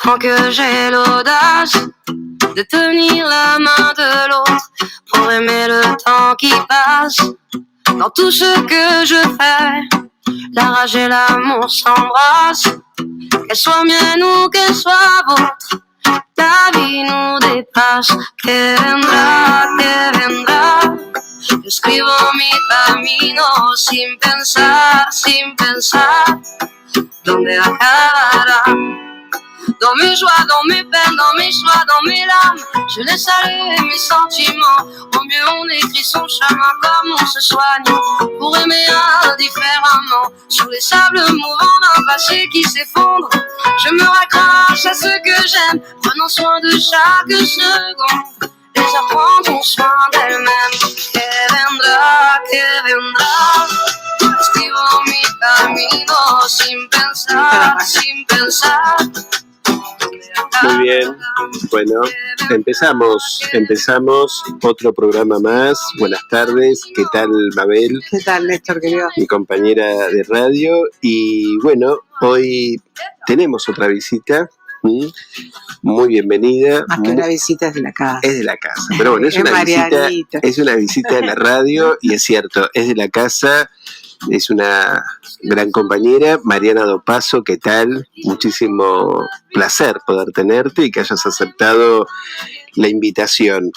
tant que j'ai l'audace de tenir la main de l'autre pour aimer le temps qui passe. Dans tout ce que je fais, la rage et l'amour s'embrassent. Qu'elle soit mienne ou qu'elle soit vôtre, la vie nous dépasse. Que vendrá, yo escribo mi camino sin pensar, dónde acabará. Dans mes joies, dans mes peines, dans mes choix, dans mes larmes, je laisse aller mes sentiments. Au mieux on écrit son chemin comme on se soigne, pour aimer indifféremment. Sur les sables mouvants d'un passé qui s'effondre, je me raccroche à ce que j'aime, prenant soin de chaque seconde. Les heures prendront soin d'elles-mêmes. Que vendrá, escribo mi camino sin pensar. Muy bien, bueno, empezamos otro programa más. Buenas tardes, ¿qué tal Mabel? ¿Qué tal, Néstor, querido? Mi compañera de radio. Y bueno, hoy tenemos otra visita. Muy bienvenida. Más que una visita, es de la casa. Es de la casa, pero bueno, es una visita de la radio y es cierto, es de la casa. Es una gran compañera, Mariana Dopazo, ¿qué tal? Muchísimo placer poder tenerte y que hayas aceptado la invitación.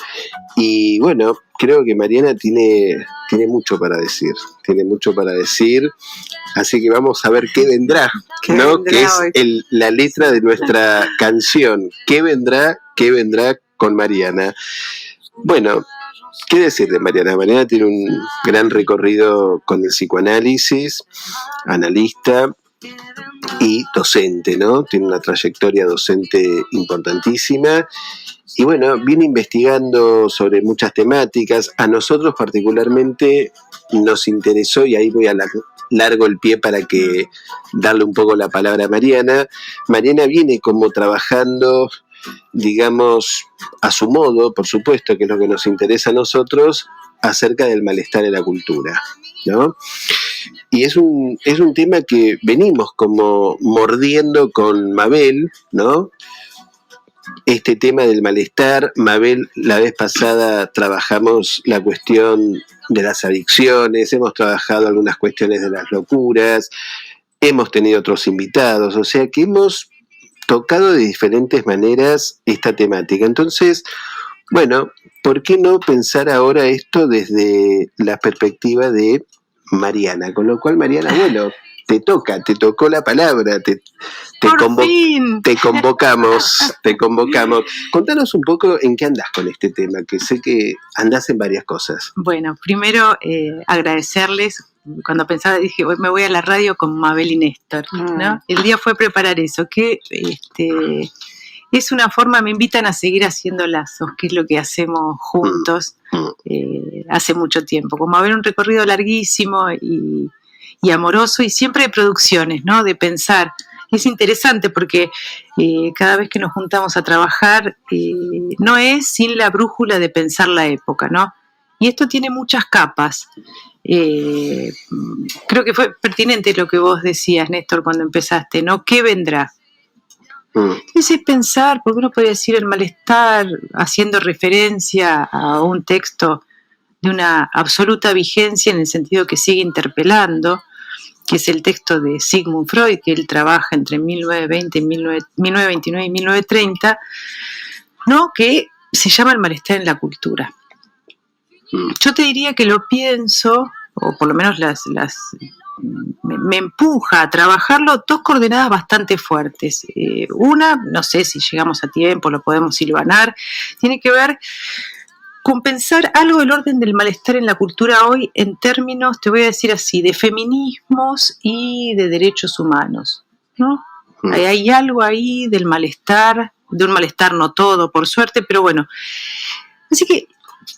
Y bueno, creo que Mariana tiene mucho para decir, así que vamos a ver qué vendrá, ¿no? Que es la letra de nuestra canción, ¿qué vendrá con Mariana? Bueno, ¿qué decir de Mariana? Mariana tiene un gran recorrido con el psicoanálisis, analista y docente, ¿no? Tiene una trayectoria docente importantísima y bueno, viene investigando sobre muchas temáticas. A nosotros particularmente nos interesó, y ahí voy a largo el pie para que darle un poco la palabra a Mariana. Mariana viene como trabajando, digamos, a su modo, por supuesto, que es lo que nos interesa a nosotros, acerca del malestar en la cultura, ¿no? Y es un tema que venimos como mordiendo con Mabel, ¿no? Este tema del malestar. Mabel, la vez pasada trabajamos la cuestión de las adicciones, hemos trabajado algunas cuestiones de las locuras, hemos tenido otros invitados, o sea que hemos tocado de diferentes maneras esta temática. Entonces, bueno, ¿por qué no pensar ahora esto desde la perspectiva de Mariana? Con lo cual, Mariana, bueno, te tocó la palabra, te convocamos. Contanos un poco en qué andás con este tema, que sé que andás en varias cosas. Bueno, primero agradecerles. Cuando pensaba, dije, me voy a la radio con Mabel y Néstor, ¿no? El día fue preparar eso, que es una forma, me invitan a seguir haciendo lazos, que es lo que hacemos juntos hace mucho tiempo. Con Mabel un recorrido larguísimo y amoroso, y siempre de producciones, ¿no? De pensar. Es interesante porque cada vez que nos juntamos a trabajar, no es sin la brújula de pensar la época, ¿no? Y esto tiene muchas capas. Creo que fue pertinente lo que vos decías, Néstor, cuando empezaste, ¿no? ¿Qué vendrá? Entonces es pensar, porque uno podría decir el malestar haciendo referencia a un texto de una absoluta vigencia en el sentido que sigue interpelando, que es el texto de Sigmund Freud, que él trabaja entre 1920 y 1929 y 1930, ¿no? Que se llama el malestar en la cultura. Yo te diría que lo pienso, o por lo menos me empuja a trabajarlo, dos coordenadas bastante fuertes. Una, no sé si llegamos a tiempo, lo podemos hilvanar, tiene que ver con pensar algo del orden del malestar en la cultura hoy en términos, te voy a decir así, de feminismos y de derechos humanos, ¿no? Hay algo ahí del malestar, de un malestar no todo, por suerte, pero bueno. Así que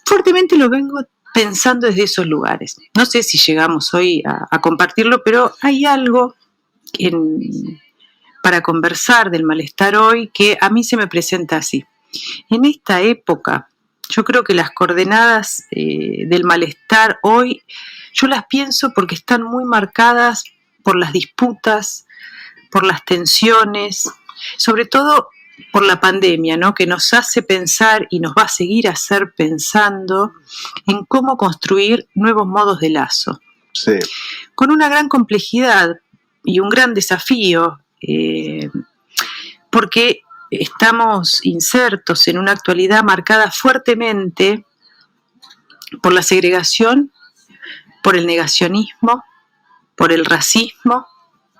fuertemente lo vengo pensando desde esos lugares. No sé si llegamos hoy a compartirlo, pero hay algo para conversar del malestar hoy que a mí se me presenta así. En esta época, yo creo que las coordenadas del malestar hoy, yo las pienso porque están muy marcadas por las disputas, por las tensiones, sobre todo por la pandemia, ¿no? Que nos hace pensar y nos va a seguir a hacer pensando en cómo construir nuevos modos de lazo. Sí. Con una gran complejidad y un gran desafío, porque estamos insertos en una actualidad marcada fuertemente por la segregación, por el negacionismo, por el racismo,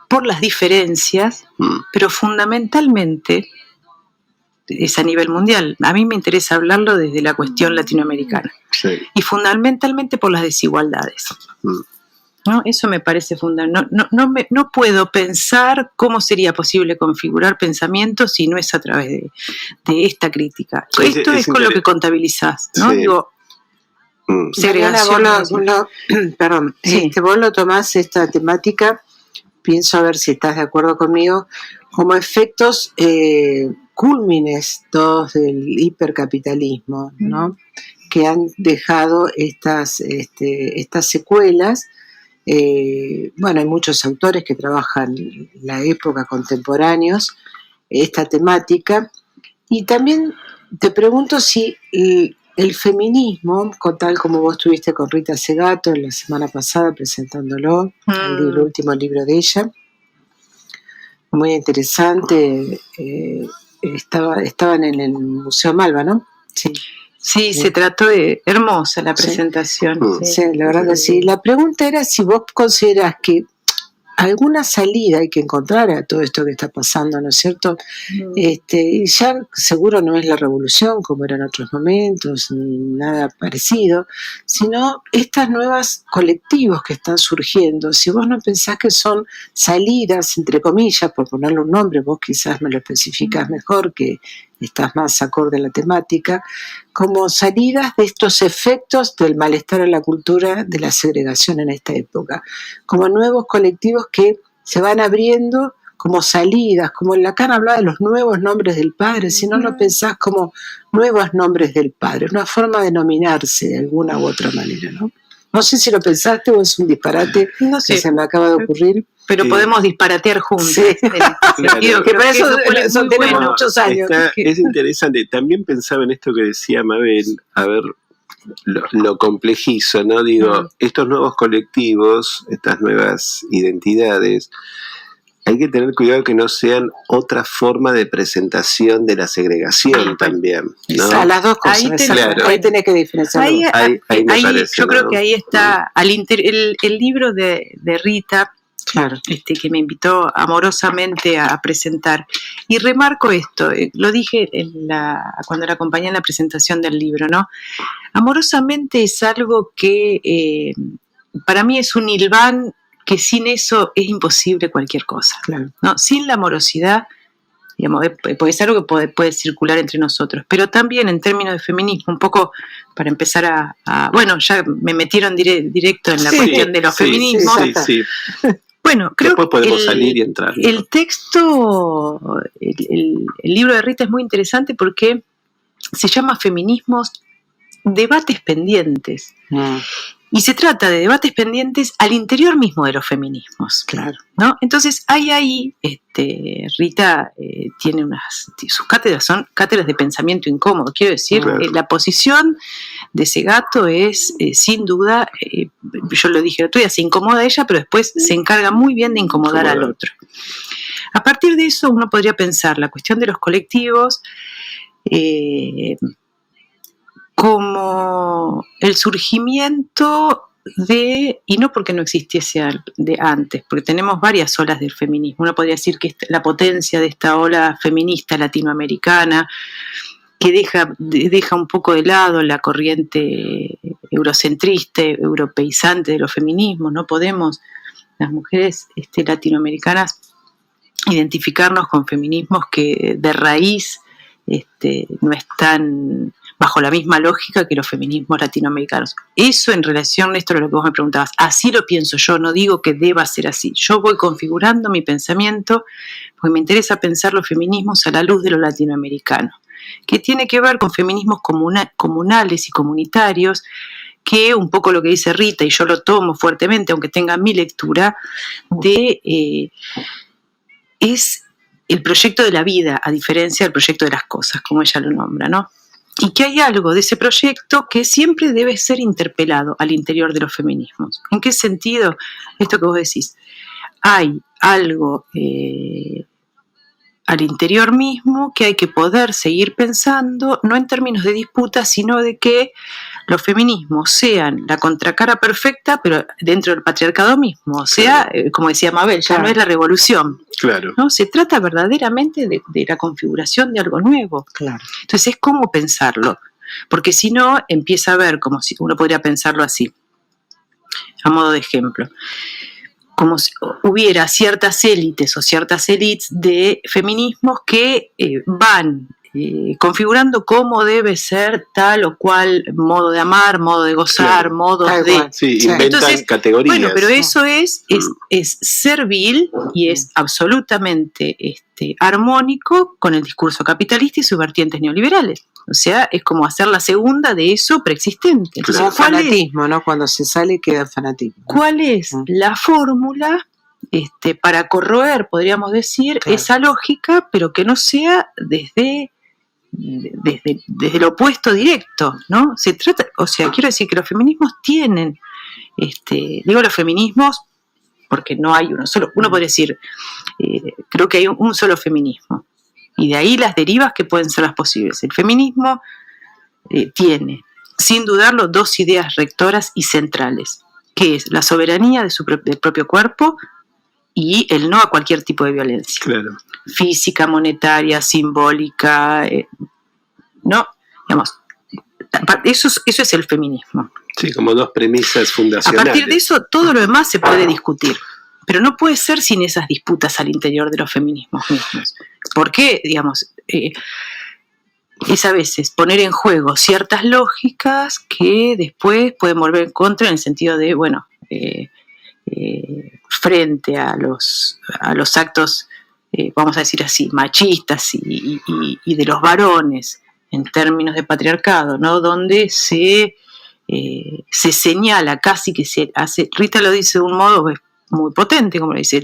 por las diferencias, pero fundamentalmente es a nivel mundial. A mí me interesa hablarlo desde la cuestión latinoamericana. Sí. Y fundamentalmente por las desigualdades. ¿No? Eso me parece fundamental. No puedo pensar cómo sería posible configurar pensamientos si no es a través de esta crítica. Esto es con lo que contabilizás, ¿no? Sí. Digo, segregación. Perdón, Sí. Vos lo tomás esta temática, pienso a ver si estás de acuerdo conmigo, como efectos cúlmines todos del hipercapitalismo, ¿no? Que han dejado estas secuelas. Bueno, hay muchos autores que trabajan la época contemporáneos, esta temática, y también te pregunto si el feminismo, tal como vos estuviste con Rita Segato la semana pasada presentándolo, el último libro de ella, muy interesante, estaban en el Museo Malva, ¿no? Sí, se trató de hermosa la presentación. Sí, la verdad que sí. La pregunta era si vos considerás que alguna salida hay que encontrar a todo esto que está pasando, ¿no es cierto? Y ya seguro no es la revolución como era en otros momentos, ni nada parecido, sino estas nuevas colectivos que están surgiendo. Si vos no pensás que son salidas, entre comillas, por ponerle un nombre, vos quizás me lo especificás mejor, que estás más acorde a la temática, como salidas de estos efectos del malestar a la cultura de la segregación en esta época, como nuevos colectivos que se van abriendo como salidas, como Lacan hablaba de los nuevos nombres del padre, si no lo pensás como nuevos nombres del padre, una forma de nominarse de alguna u otra manera, ¿no? No sé si lo pensaste o es un disparate que se me acaba de ocurrir. Pero podemos disparatear juntos. Sí. Claro. Que para eso tenemos muchos años. Es interesante. También pensaba en esto que decía Mabel, a ver, lo complejizo, ¿no? Digo, estos nuevos colectivos, estas nuevas identidades, hay que tener cuidado que no sean otra forma de presentación de la segregación también, ¿no? A las dos cosas, ahí tenés que diferenciar. Ahí me parece, yo creo que ahí está el libro de Rita, claro, que me invitó amorosamente a presentar. Y remarco esto, lo dije cuando la acompañé en la presentación del libro, ¿no? Amorosamente es algo que para mí es un hilván que sin eso es imposible cualquier cosa. Claro. ¿No? Sin la amorosidad, digamos, puede ser algo que puede circular entre nosotros, pero también en términos de feminismo, un poco para empezar bueno, ya me metieron directo en la cuestión de los feminismos. Sí. Bueno, creo después podemos salir y entrar, ¿no? El texto, el libro de Rita es muy interesante porque se llama Feminismos, debates pendientes. Y se trata de debates pendientes al interior mismo de los feminismos. Claro. ¿No? Entonces, ahí Rita tiene sus cátedras son cátedras de pensamiento incómodo. Quiero decir, claro, la posición de Segato es, sin duda, yo lo dije el otro día, se incomoda a ella, pero después se encarga muy bien de incomodar al otro. A partir de eso, uno podría pensar la cuestión de los colectivos como el surgimiento y no porque no existiese de antes, porque tenemos varias olas del feminismo. Uno podría decir que la potencia de esta ola feminista latinoamericana, que deja un poco de lado la corriente eurocentrista, europeizante de los feminismos. No podemos, las mujeres latinoamericanas, identificarnos con feminismos que de raíz no están bajo la misma lógica que los feminismos latinoamericanos. Eso en relación, Néstor, a lo que vos me preguntabas, así lo pienso yo, no digo que deba ser así. Yo voy configurando mi pensamiento porque me interesa pensar los feminismos a la luz de lo latinoamericano, que tiene que ver con feminismos comunales y comunitarios, que un poco lo que dice Rita, y yo lo tomo fuertemente, aunque tenga mi lectura, de es el proyecto de la vida, a diferencia del proyecto de las cosas, como ella lo nombra, ¿no? Y que hay algo de ese proyecto que siempre debe ser interpelado al interior de los feminismos. ¿En qué sentido? Esto que vos decís. Hay algo al interior mismo que hay que poder seguir pensando, no en términos de disputa, sino de que los feminismos sean la contracara perfecta, pero dentro del patriarcado mismo. O sea, como decía Mabel, ya no es la revolución. Claro. ¿No? Se trata verdaderamente de la configuración de algo nuevo. Claro. Entonces es cómo pensarlo, porque si no empieza a ver, como si uno podría pensarlo así, a modo de ejemplo, como si hubiera ciertas élites o ciertas élites de feminismos que van configurando cómo debe ser tal o cual modo de amar, modo de gozar, modos de... Sí, inventan entonces, categorías. Bueno, pero eso es servil y es absolutamente armónico con el discurso capitalista y sus vertientes neoliberales. O sea, es como hacer la segunda de eso preexistente. Como fanatismo, ¿no? Cuando se sale queda fanatismo. ¿Cuál es la fórmula para corroer, podríamos decir, esa lógica, pero que no sea desde el opuesto directo, ¿no? Se trata, o sea, quiero decir que los feminismos tienen, digo los feminismos porque no hay uno solo, uno puede decir, creo que hay un solo feminismo, y de ahí las derivas que pueden ser las posibles. El feminismo tiene, sin dudarlo, dos ideas rectoras y centrales, que es la soberanía del propio cuerpo y el no a cualquier tipo de violencia. Claro. Física, monetaria, simbólica, ¿no? Digamos, eso es el feminismo. Sí, como dos premisas fundacionales. A partir de eso, todo lo demás se puede discutir, pero no puede ser sin esas disputas al interior de los feminismos mismos. ¿Por qué? Digamos, es a veces poner en juego ciertas lógicas que después pueden volver en contra en el sentido de, bueno, frente a los actos, vamos a decir así, machistas y de los varones en términos de patriarcado, ¿no? Donde se señala, casi que se hace, Rita lo dice de un modo muy potente, como lo dice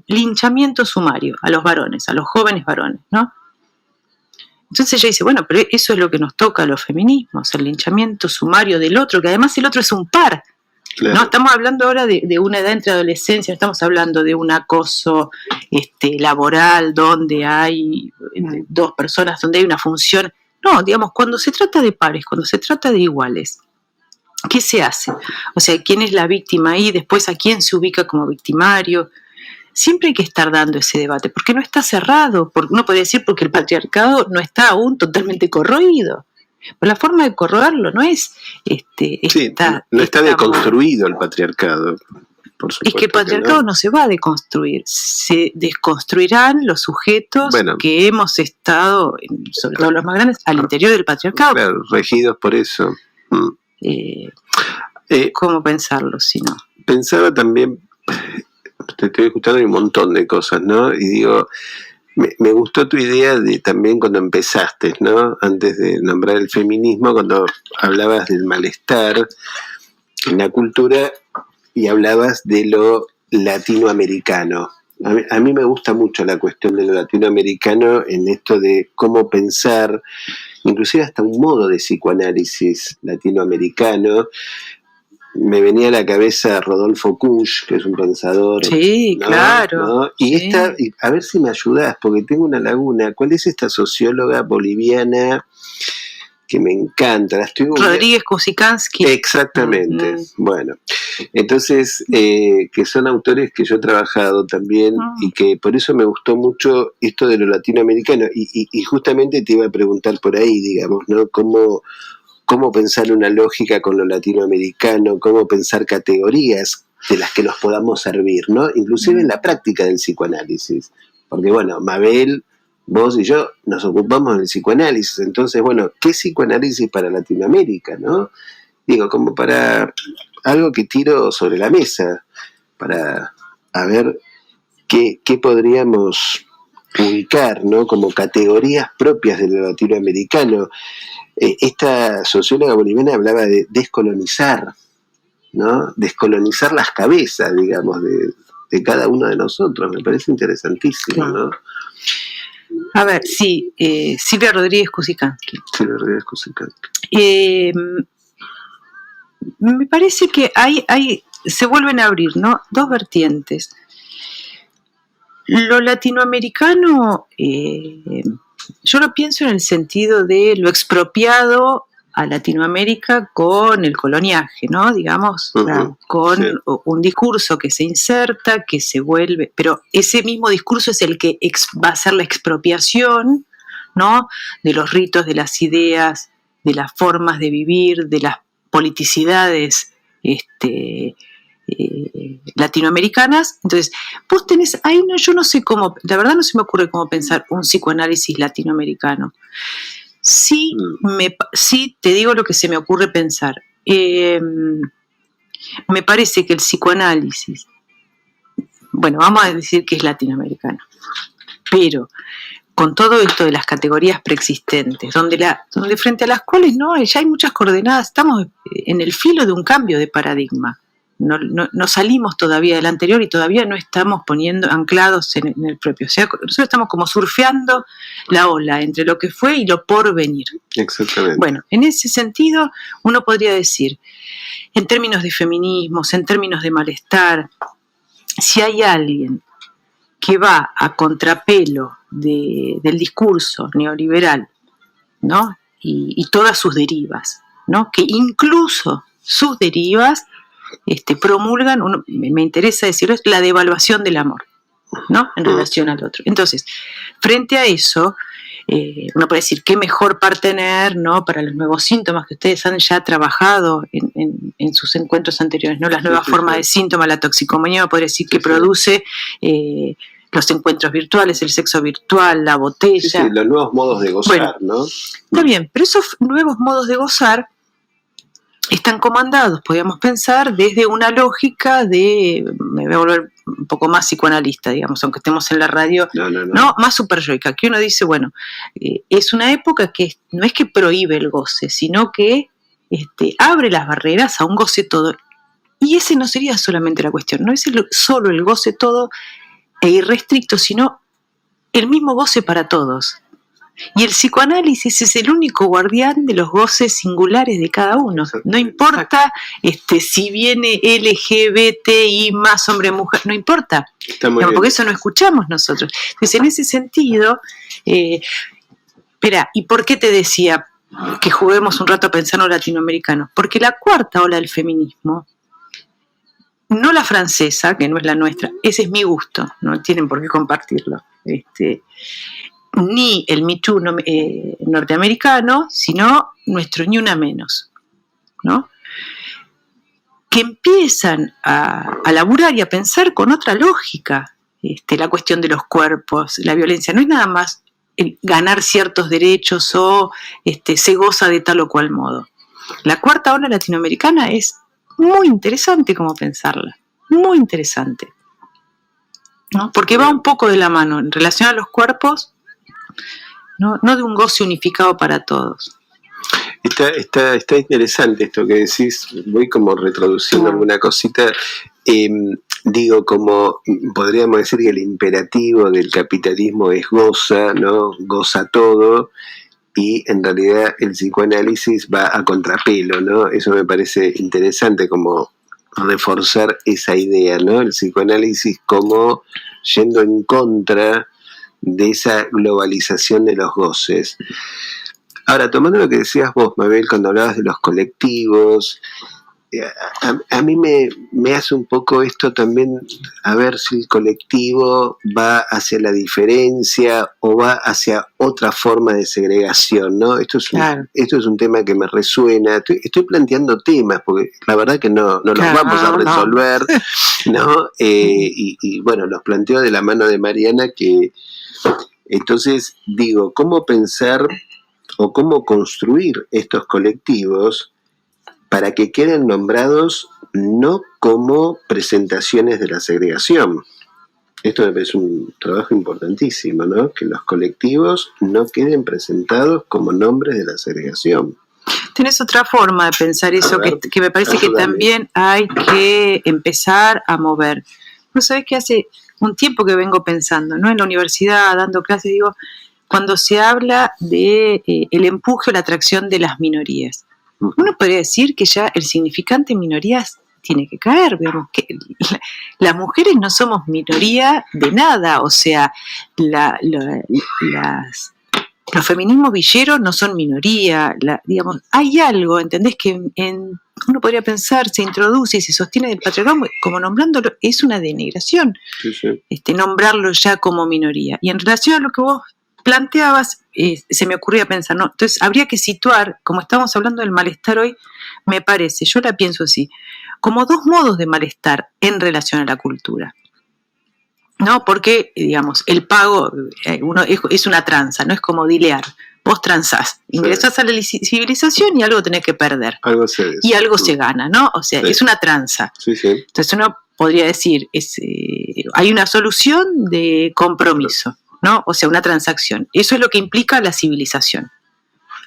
linchamiento sumario a los varones, a los jóvenes varones, ¿no? Entonces ella dice, bueno, pero eso es lo que nos toca a los feminismos, el linchamiento sumario del otro, que además el otro es un par. Claro. No estamos hablando ahora de una edad entre adolescencia, no estamos hablando de un acoso laboral donde hay dos personas, donde hay una función. No, digamos, cuando se trata de pares, cuando se trata de iguales, ¿qué se hace? O sea, ¿quién es la víctima ahí? Después, ¿a quién se ubica como victimario? Siempre hay que estar dando ese debate, porque no está cerrado. Uno podría decir porque el patriarcado no está aún totalmente corroído. Pero la forma de corroerlo no es... no está deconstruido el patriarcado. Por supuesto, es que el patriarcado no se va a deconstruir. Se desconstruirán los sujetos que hemos estado, sobre todo los más grandes, al interior del patriarcado. Claro, regidos por eso. ¿Cómo pensarlo si no? Pensaba también... Te estoy escuchando un montón de cosas, ¿no? Y digo, me gustó tu idea de también cuando empezaste, ¿no? Antes de nombrar el feminismo, cuando hablabas del malestar en la cultura y hablabas de lo latinoamericano. A mí me gusta mucho la cuestión de lo latinoamericano en esto de cómo pensar, inclusive hasta un modo de psicoanálisis latinoamericano. Me venía a la cabeza Rodolfo Kusch, que es un pensador. Sí, ¿no? Claro. ¿No? Y sí. A ver si me ayudás, porque tengo una laguna. ¿Cuál es esta socióloga boliviana que me encanta? Rodríguez Kusikansky. Exactamente. Bueno, entonces, que son autores que yo he trabajado también y que por eso me gustó mucho esto de lo latinoamericano. Y justamente te iba a preguntar por ahí, digamos, ¿no? ¿Cómo pensar una lógica con lo latinoamericano? ¿Cómo pensar categorías de las que nos podamos servir, ¿no? Inclusive en la práctica del psicoanálisis. Porque, bueno, Mabel, vos y yo nos ocupamos del psicoanálisis. Entonces, bueno, ¿qué psicoanálisis para Latinoamérica, no? Digo, como para algo que tiro sobre la mesa, para a ver qué podríamos ubicar, ¿no? Como categorías propias de lo latinoamericano. Esta socióloga boliviana hablaba de descolonizar, ¿no? Descolonizar las cabezas, digamos, de cada uno de nosotros. Me parece interesantísimo, ¿no? A ver, sí, Silvia Rodríguez Cusicanqui. Silvia Rodríguez Cusicanqui. Me parece que se vuelven a abrir, ¿no? Dos vertientes. Lo latinoamericano, yo lo pienso en el sentido de lo expropiado a Latinoamérica con el coloniaje, ¿no? Digamos, con un discurso que se inserta, que se vuelve, pero ese mismo discurso es el que va a ser la expropiación, ¿no? De los ritos, de las ideas, de las formas de vivir, de las politicidades latinoamericanas. Entonces, vos tenés, ahí no, yo no sé cómo, la verdad no se me ocurre cómo pensar un psicoanálisis latinoamericano. Sí, te digo lo que se me ocurre pensar. Me parece que el psicoanálisis, bueno, vamos a decir que es latinoamericano, pero con todo esto de las categorías preexistentes, donde frente a las cuales ya hay muchas coordenadas, estamos en el filo de un cambio de paradigma. No salimos todavía del anterior y todavía no estamos anclados en el propio. O sea, nosotros estamos como surfeando la ola entre lo que fue y lo por venir. Exactamente. Bueno, en ese sentido, uno podría decir, en términos de feminismos, en términos de malestar, si hay alguien que va a contrapelo del discurso neoliberal, ¿no? Y todas sus derivas, ¿no? Que incluso sus derivas promulgan, me interesa decirlo, es la devaluación del amor, ¿no? En relación al otro. Entonces, frente a eso, uno puede decir, qué mejor partener, ¿no? Para los nuevos síntomas que ustedes han ya trabajado en sus encuentros anteriores, ¿no? Las nuevas formas de síntomas, la toxicomanía, podría decir que produce los encuentros virtuales, el sexo virtual, la botella. Sí, los nuevos modos de gozar, ¿no? Está bien, pero esos nuevos modos de gozar están comandados, podríamos pensar, desde una lógica me voy a volver un poco más psicoanalista, digamos, aunque estemos en la radio, no más superyoica, que uno dice, bueno, es una época que no es que prohíbe el goce, sino que abre las barreras a un goce todo. Y ese no sería solamente la cuestión, no es solo el goce todo e irrestricto, sino el mismo goce para todos. Y el psicoanálisis es el único guardián de los goces singulares de cada uno. No importa si viene LGBTI más hombre mujer, no importa, porque eso no escuchamos nosotros. Entonces, en ese sentido, ¿y por qué te decía que juguemos un rato a pensar en lo latinoamericano? Porque la cuarta ola del feminismo, no la francesa, que no es la nuestra, ese es mi gusto, no tienen por qué compartirlo, ni el Me Too norteamericano, sino nuestro Ni Una Menos, ¿no? Que empiezan a laburar y a pensar con otra lógica la cuestión de los cuerpos, la violencia. No es nada más ganar ciertos derechos o se goza de tal o cual modo. La cuarta ola latinoamericana es muy interesante como pensarla, muy interesante, ¿no? Porque va un poco de la mano en relación a los cuerpos, no de un goce unificado para todos. Está interesante esto que decís. Voy como retroduciendo alguna cosita. Digo, como podríamos decir que el imperativo del capitalismo es goza, ¿no? Goza todo, y en realidad el psicoanálisis va a contrapelo, ¿no? Eso me parece interesante, como reforzar esa idea, ¿no? El psicoanálisis como yendo en contra de esa globalización de los goces. Ahora, tomando lo que decías vos, Mabel, cuando hablabas de los colectivos, a mí me hace un poco esto también, a ver si el colectivo va hacia la diferencia o va hacia otra forma de segregación, ¿no? Esto es un tema que me resuena. Estoy planteando temas, porque la verdad que no los vamos a resolver, ¿no? Y bueno, los planteo de la mano de Mariana, que entonces digo, ¿cómo pensar o cómo construir estos colectivos para que queden nombrados no como presentaciones de la segregación? Esto me parece un trabajo importantísimo, ¿no? Que los colectivos no queden presentados como nombres de la segregación. Tenés otra forma de pensar eso que me parece que también hay que empezar a mover. Vos sabés que hace un tiempo que vengo pensando, ¿no? En la universidad, dando clases, digo, cuando se habla de el empuje o la atracción de las minorías, uno podría decir que ya el significante minorías tiene que caer, digamos, que las mujeres no somos minoría de nada, o sea, los feminismos villeros no son minoría, digamos, hay algo, ¿entendés? Que uno podría pensar, se introduce y se sostiene del patriarcado, como nombrándolo, es una denigración, sí. Nombrarlo ya como minoría. Y en relación a lo que vos planteabas, se me ocurría pensar, ¿no? Entonces habría que situar, como estamos hablando del malestar hoy, me parece, yo la pienso así, como dos modos de malestar en relación a la cultura. ¿No? Porque, digamos, el pago es una tranza, no es como dilear. Vos transás, ingresás a la civilización y algo tenés que perder. Algo y algo se gana, ¿no? O sea, es una tranza. Sí. Entonces uno podría decir, hay una solución de compromiso, ¿no? O sea, una transacción. Eso es lo que implica la civilización.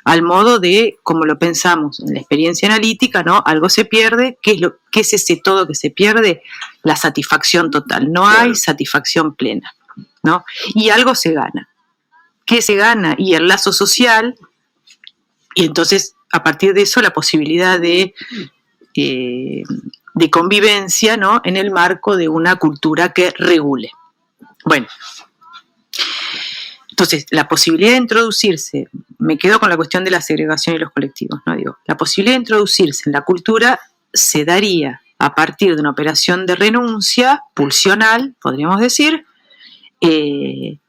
Al modo de, como lo pensamos en la experiencia analítica, ¿no? Algo se pierde. ¿Qué es ese todo que se pierde? La satisfacción total. No hay satisfacción plena, ¿no? Y algo se gana. ¿Qué se gana? Y el lazo social, y entonces, a partir de eso, la posibilidad de convivencia, ¿no? En el marco de una cultura que regule. Bueno, entonces, la posibilidad de introducirse, me quedo con la cuestión de la segregación y los colectivos, ¿no? Digo, la posibilidad de introducirse en la cultura se daría a partir de una operación de renuncia pulsional, podríamos decir, y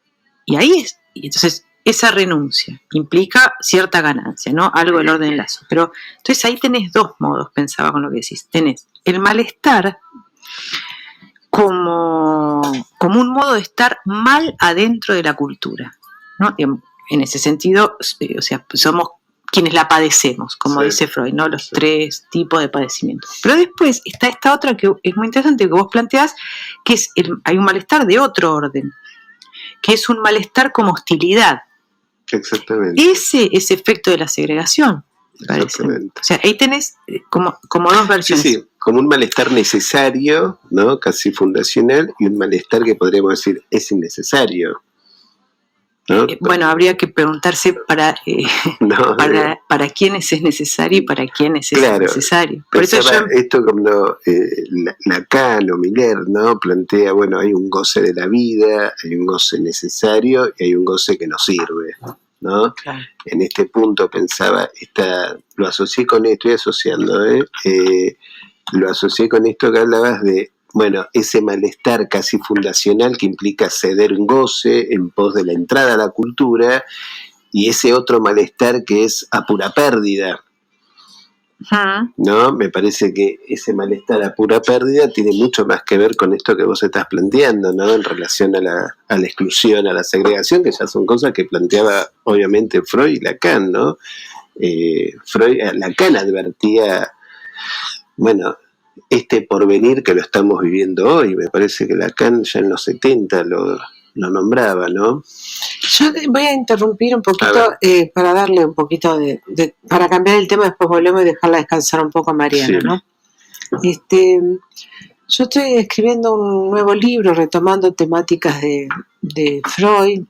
ahí es. Y entonces, esa renuncia implica cierta ganancia, ¿no? Algo del orden del lazo. Pero, entonces ahí tenés dos modos, pensaba con lo que decís. Tenés el malestar como un modo de estar mal adentro de la cultura, ¿no? En ese sentido, o sea, somos quienes la padecemos, como dice Freud, ¿no? Los tres tipos de padecimiento. Pero después está esta otra que es muy interesante, que vos planteás, que hay un malestar de otro orden, que es un malestar como hostilidad. Exactamente. Ese es efecto de la segregación, parece. O sea, ahí tenés como dos versiones. Sí, como un malestar necesario, ¿no? Casi fundacional, y un malestar que podríamos decir es innecesario, ¿no? Bueno, habría que preguntarse para quiénes es necesario y para quiénes es innecesario. Por eso esto como Lacan o Miller, ¿no? Plantea, bueno, hay un goce de la vida, hay un goce necesario y hay un goce que nos sirve, ¿no? Claro. En este punto pensaba, lo asocié con esto, estoy asociando, lo asocié con esto que hablabas de, bueno, ese malestar casi fundacional que implica ceder un goce en pos de la entrada a la cultura, y ese otro malestar que es a pura pérdida, ¿no? Me parece que ese malestar a pura pérdida tiene mucho más que ver con esto que vos estás planteando, ¿no? En relación a la exclusión, a la segregación, que ya son cosas que planteaba obviamente Freud y Lacan, ¿no? Lacan advertía, bueno, este porvenir que lo estamos viviendo hoy. Me parece que Lacan ya en los 70 lo nombraba, ¿no? Yo voy a interrumpir un poquito para darle un poquito para cambiar el tema, después volvemos y dejarla descansar un poco a Mariana, sí. ¿No? Yo estoy escribiendo un nuevo libro retomando temáticas de Freud,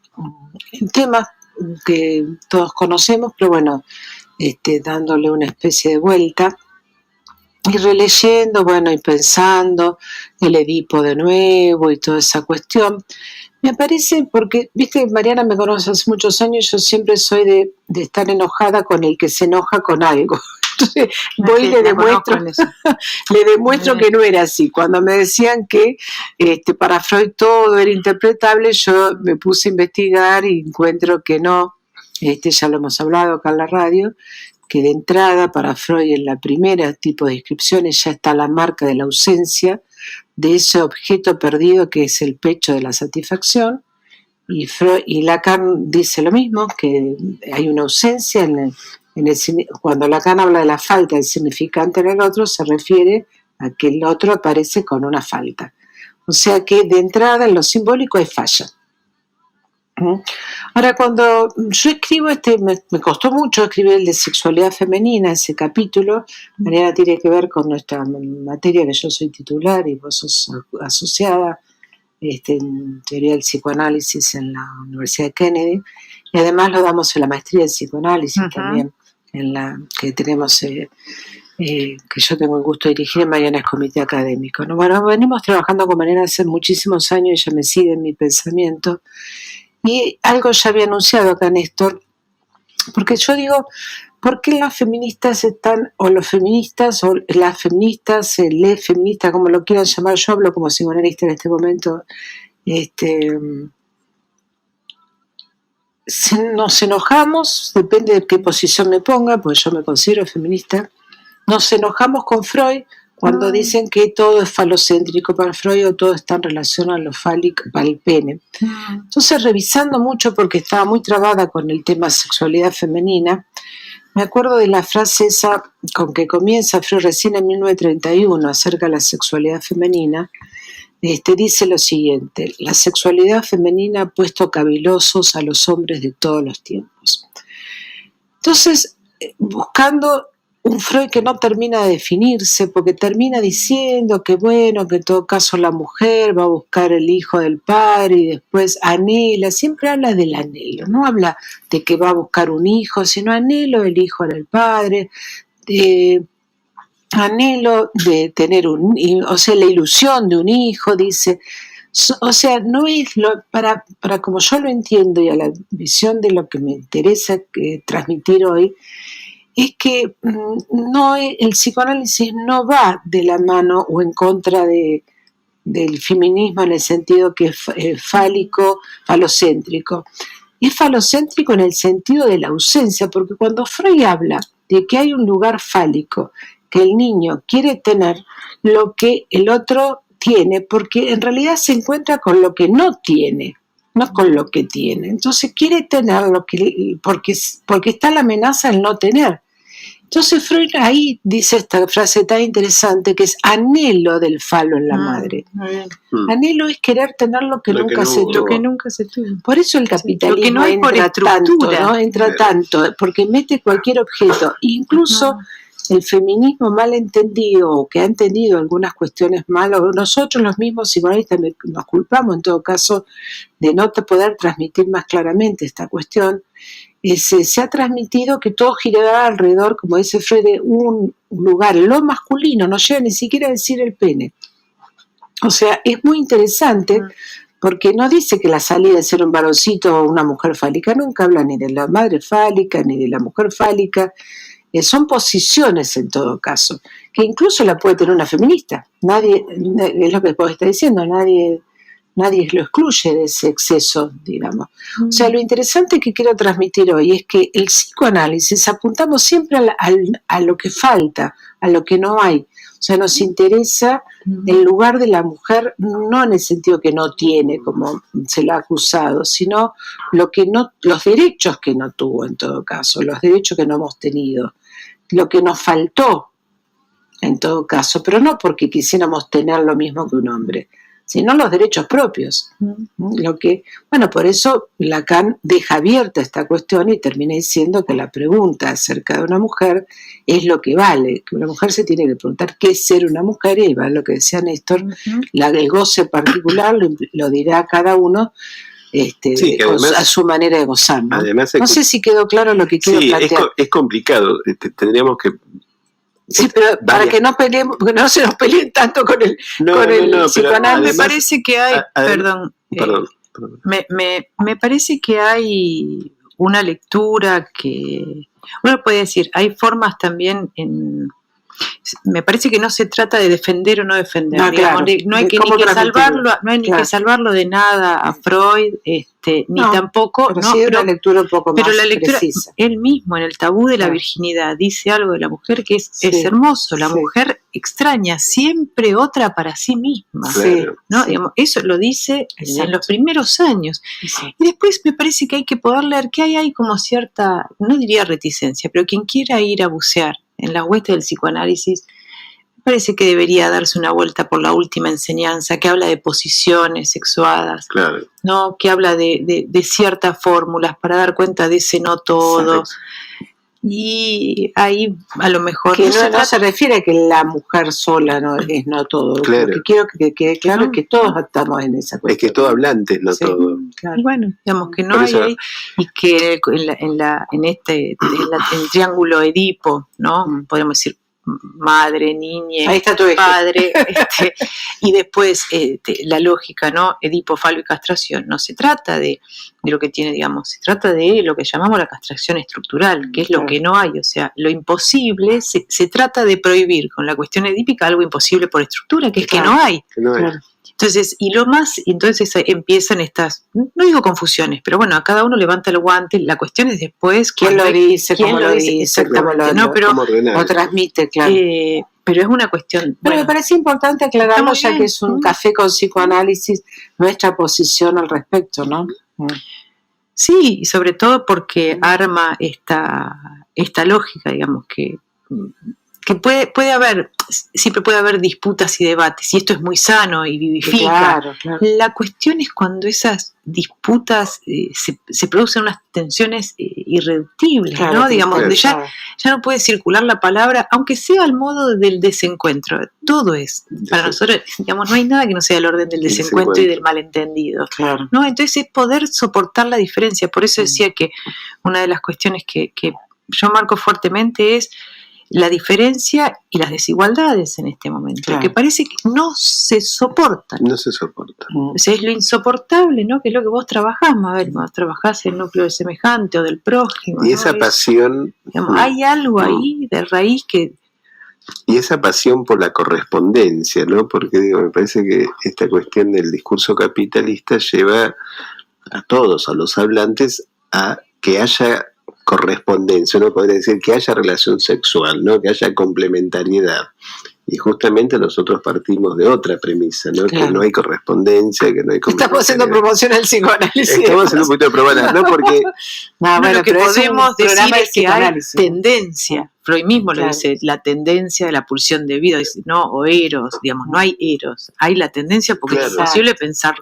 temas que todos conocemos, pero bueno, dándole una especie de vuelta. Y releyendo, bueno, y pensando el Edipo de nuevo y toda esa cuestión, me parece, porque, viste, Mariana me conoce hace muchos años, yo siempre soy de estar enojada con el que se enoja con algo. Entonces voy y le demuestro que no era así. Cuando me decían que para Freud todo era interpretable, yo me puse a investigar y encuentro que no, ya lo hemos hablado acá en la radio, que de entrada para Freud en la primera tipo de descripciones ya está la marca de la ausencia de ese objeto perdido que es el pecho de la satisfacción, y Lacan dice lo mismo, que hay una ausencia cuando Lacan habla de la falta del significante en el otro, se refiere a que el otro aparece con una falta. O sea que de entrada en lo simbólico hay falla. Ahora, cuando yo escribo me costó mucho escribir el de sexualidad femenina, ese capítulo. Mariana tiene que ver con nuestra materia, que yo soy titular y vos sos asociada en teoría del psicoanálisis en la Universidad de Kennedy, y además lo damos en la maestría de psicoanálisis también, en la que tenemos, que yo tengo el gusto de dirigir, en Mariana es comité académico, ¿no? Bueno, venimos trabajando con Mariana hace muchísimos años, ella me sigue en mi pensamiento, y algo ya había anunciado acá Néstor, porque yo digo, ¿por qué las feministas están, o los feministas, o las feministas, les feministas, como lo quieran llamar, yo hablo como psicoanalista en este momento, nos enojamos, depende de qué posición me ponga, porque yo me considero feminista, nos enojamos con Freud cuando dicen que todo es falocéntrico para Freud o todo está en relación a lo fálico, para el pene. Entonces, revisando mucho, porque estaba muy trabada con el tema sexualidad femenina, me acuerdo de la frase esa con que comienza Freud recién en 1931 acerca de la sexualidad femenina. Dice lo siguiente: la sexualidad femenina ha puesto cavilosos a los hombres de todos los tiempos. Entonces, buscando un Freud que no termina de definirse, porque termina diciendo que bueno, que en todo caso la mujer va a buscar el hijo del padre y después anhela, siempre habla del anhelo, no habla de que va a buscar un hijo, sino anhelo del hijo del padre, anhelo de tener o sea, la ilusión de un hijo, dice. O sea, no es para como yo lo entiendo y a la visión de lo que me interesa transmitir hoy, es que el psicoanálisis no va de la mano o en contra del feminismo en el sentido que es fálico, falocéntrico. Es falocéntrico en el sentido de la ausencia, porque cuando Freud habla de que hay un lugar fálico, que el niño quiere tener lo que el otro tiene, porque en realidad se encuentra con lo que no tiene, no con lo que tiene. Entonces quiere tener lo que, porque está la amenaza del no tener. Entonces Freud ahí dice esta frase tan interesante que es anhelo del falo en la madre. Anhelo es querer tener lo que nunca se tuvo. Por eso el capitalismo no entra tanto, ¿no? Entra tanto, porque mete cualquier objeto, incluso el feminismo mal entendido o que ha entendido algunas cuestiones mal, o nosotros los mismos psicoanalistas nos culpamos en todo caso de no poder transmitir más claramente esta cuestión. Se ha transmitido que todo girará alrededor, como dice Freud, de un lugar, lo masculino, no llega ni siquiera a decir el pene. O sea, es muy interesante porque no dice que la salida de ser un varoncito o una mujer fálica, nunca habla ni de la madre fálica ni de la mujer fálica. Son posiciones en todo caso, que incluso la puede tener una feminista. Nadie, es lo que vos estás diciendo, nadie lo excluye de ese exceso, digamos. O sea, lo interesante que quiero transmitir hoy es que el psicoanálisis apuntamos siempre a lo que falta, a lo que no hay. O sea, nos interesa el lugar de la mujer, no en el sentido que no tiene, como se lo ha acusado, sino los derechos que no tuvo en todo caso, los derechos que no hemos tenido, lo que nos faltó en todo caso, pero no porque quisiéramos tener lo mismo que un hombre, sino los derechos propios. Por eso Lacan deja abierta esta cuestión y termina diciendo que la pregunta acerca de una mujer es lo que vale, que una mujer se tiene que preguntar qué es ser una mujer, y ahí va lo que decía Néstor, el goce particular lo dirá cada uno además, a su manera de gozar, ¿no? Además, no sé si quedó claro lo que quiero plantear. Es complicado, tendríamos que... Sí, pero para que no peleemos, porque no se nos peleen tanto con el psicoanálisis. Me parece que hay, perdón. Me parece que hay una lectura que, uno puede decir, hay formas también me parece que no se trata de defender o no defender, digamos, no hay que ni que salvarlo, que salvarlo de nada a Freud, ni tampoco, pero sí una lectura un poco más la lectura, precisa. Él mismo en el tabú de la virginidad dice algo de la mujer que es hermoso. La mujer extraña siempre otra para sí misma, ¿no? Digamos, eso lo dice en los primeros años. Y después me parece que hay que poder leer que hay como cierta, no diría reticencia, pero quien quiera ir a bucear en la hueste del psicoanálisis parece que debería darse una vuelta por la última enseñanza, que habla de posiciones sexuadas, claro, ¿no? Que habla de ciertas fórmulas para dar cuenta de ese no todo. Y ahí a lo mejor que no se refiere a que la mujer sola no es no todo. Claro. Lo que quiero que quede claro es que todos estamos en esa cuestión. Es que todo hablante, no Sí, todo. claro. Bueno, digamos que no Por hay eso, ahí, y que en el triángulo Edipo, ¿no? Podemos decir madre, niña, ahí está tu padre, y después la lógica, ¿no? Edipo, falo y castración. No se trata de lo que tiene, digamos, se trata de lo que llamamos la castración estructural, que es lo que no hay, o sea, lo imposible, se trata de prohibir con la cuestión edípica algo imposible por estructura, que es que no hay. no hay. Entonces, entonces empiezan estas, no digo confusiones, pero bueno, a cada uno levanta el guante, la cuestión es después quién lo dice, cómo lo dice, exactamente, ¿no? Pero lo transmite, claro. Pero es una cuestión. Pero me parece importante aclararlo, ya que es un café con psicoanálisis, nuestra posición al respecto, ¿no? Sí, y sobre todo porque arma esta lógica, digamos, que puede haber, siempre puede haber disputas y debates, y esto es muy sano y vivifica. Claro. La cuestión es cuando esas disputas se producen unas tensiones irreductibles, claro, ¿no? Digamos, donde ya no puede circular la palabra, aunque sea al modo del desencuentro. Todo es, para nosotros, digamos, no hay nada que no sea el orden del desencuentro y del malentendido. Claro. ¿No? Entonces es poder soportar la diferencia. Por eso decía que una de las cuestiones que yo marco fuertemente es la diferencia y las desigualdades en este momento, claro, que parece que no se soportan. No se soporta. O sea, es lo insoportable, ¿no? Que es lo que vos trabajás, Mabel, vos trabajás en el núcleo del semejante o del prójimo. Y ¿no? esa pasión... Digamos, hay algo ahí de raíz que... Y esa pasión por la correspondencia, ¿no? Porque digo, me parece que esta cuestión del discurso capitalista lleva a todos, a los hablantes, a que haya correspondencia, uno podría decir que haya relación sexual, ¿no? Que haya complementariedad. Y justamente nosotros partimos de otra premisa, ¿no? Claro. Que no hay correspondencia, que no hay complementariedad. Estamos haciendo promoción al psicoanálisis. Estamos haciendo un poquito de propaganda, ¿no? Porque lo que podemos decir es que hay tendencia. Freud mismo lo dice, la tendencia de la pulsión de vida, dice, no, o eros, digamos, no hay eros, hay la tendencia porque es imposible pensar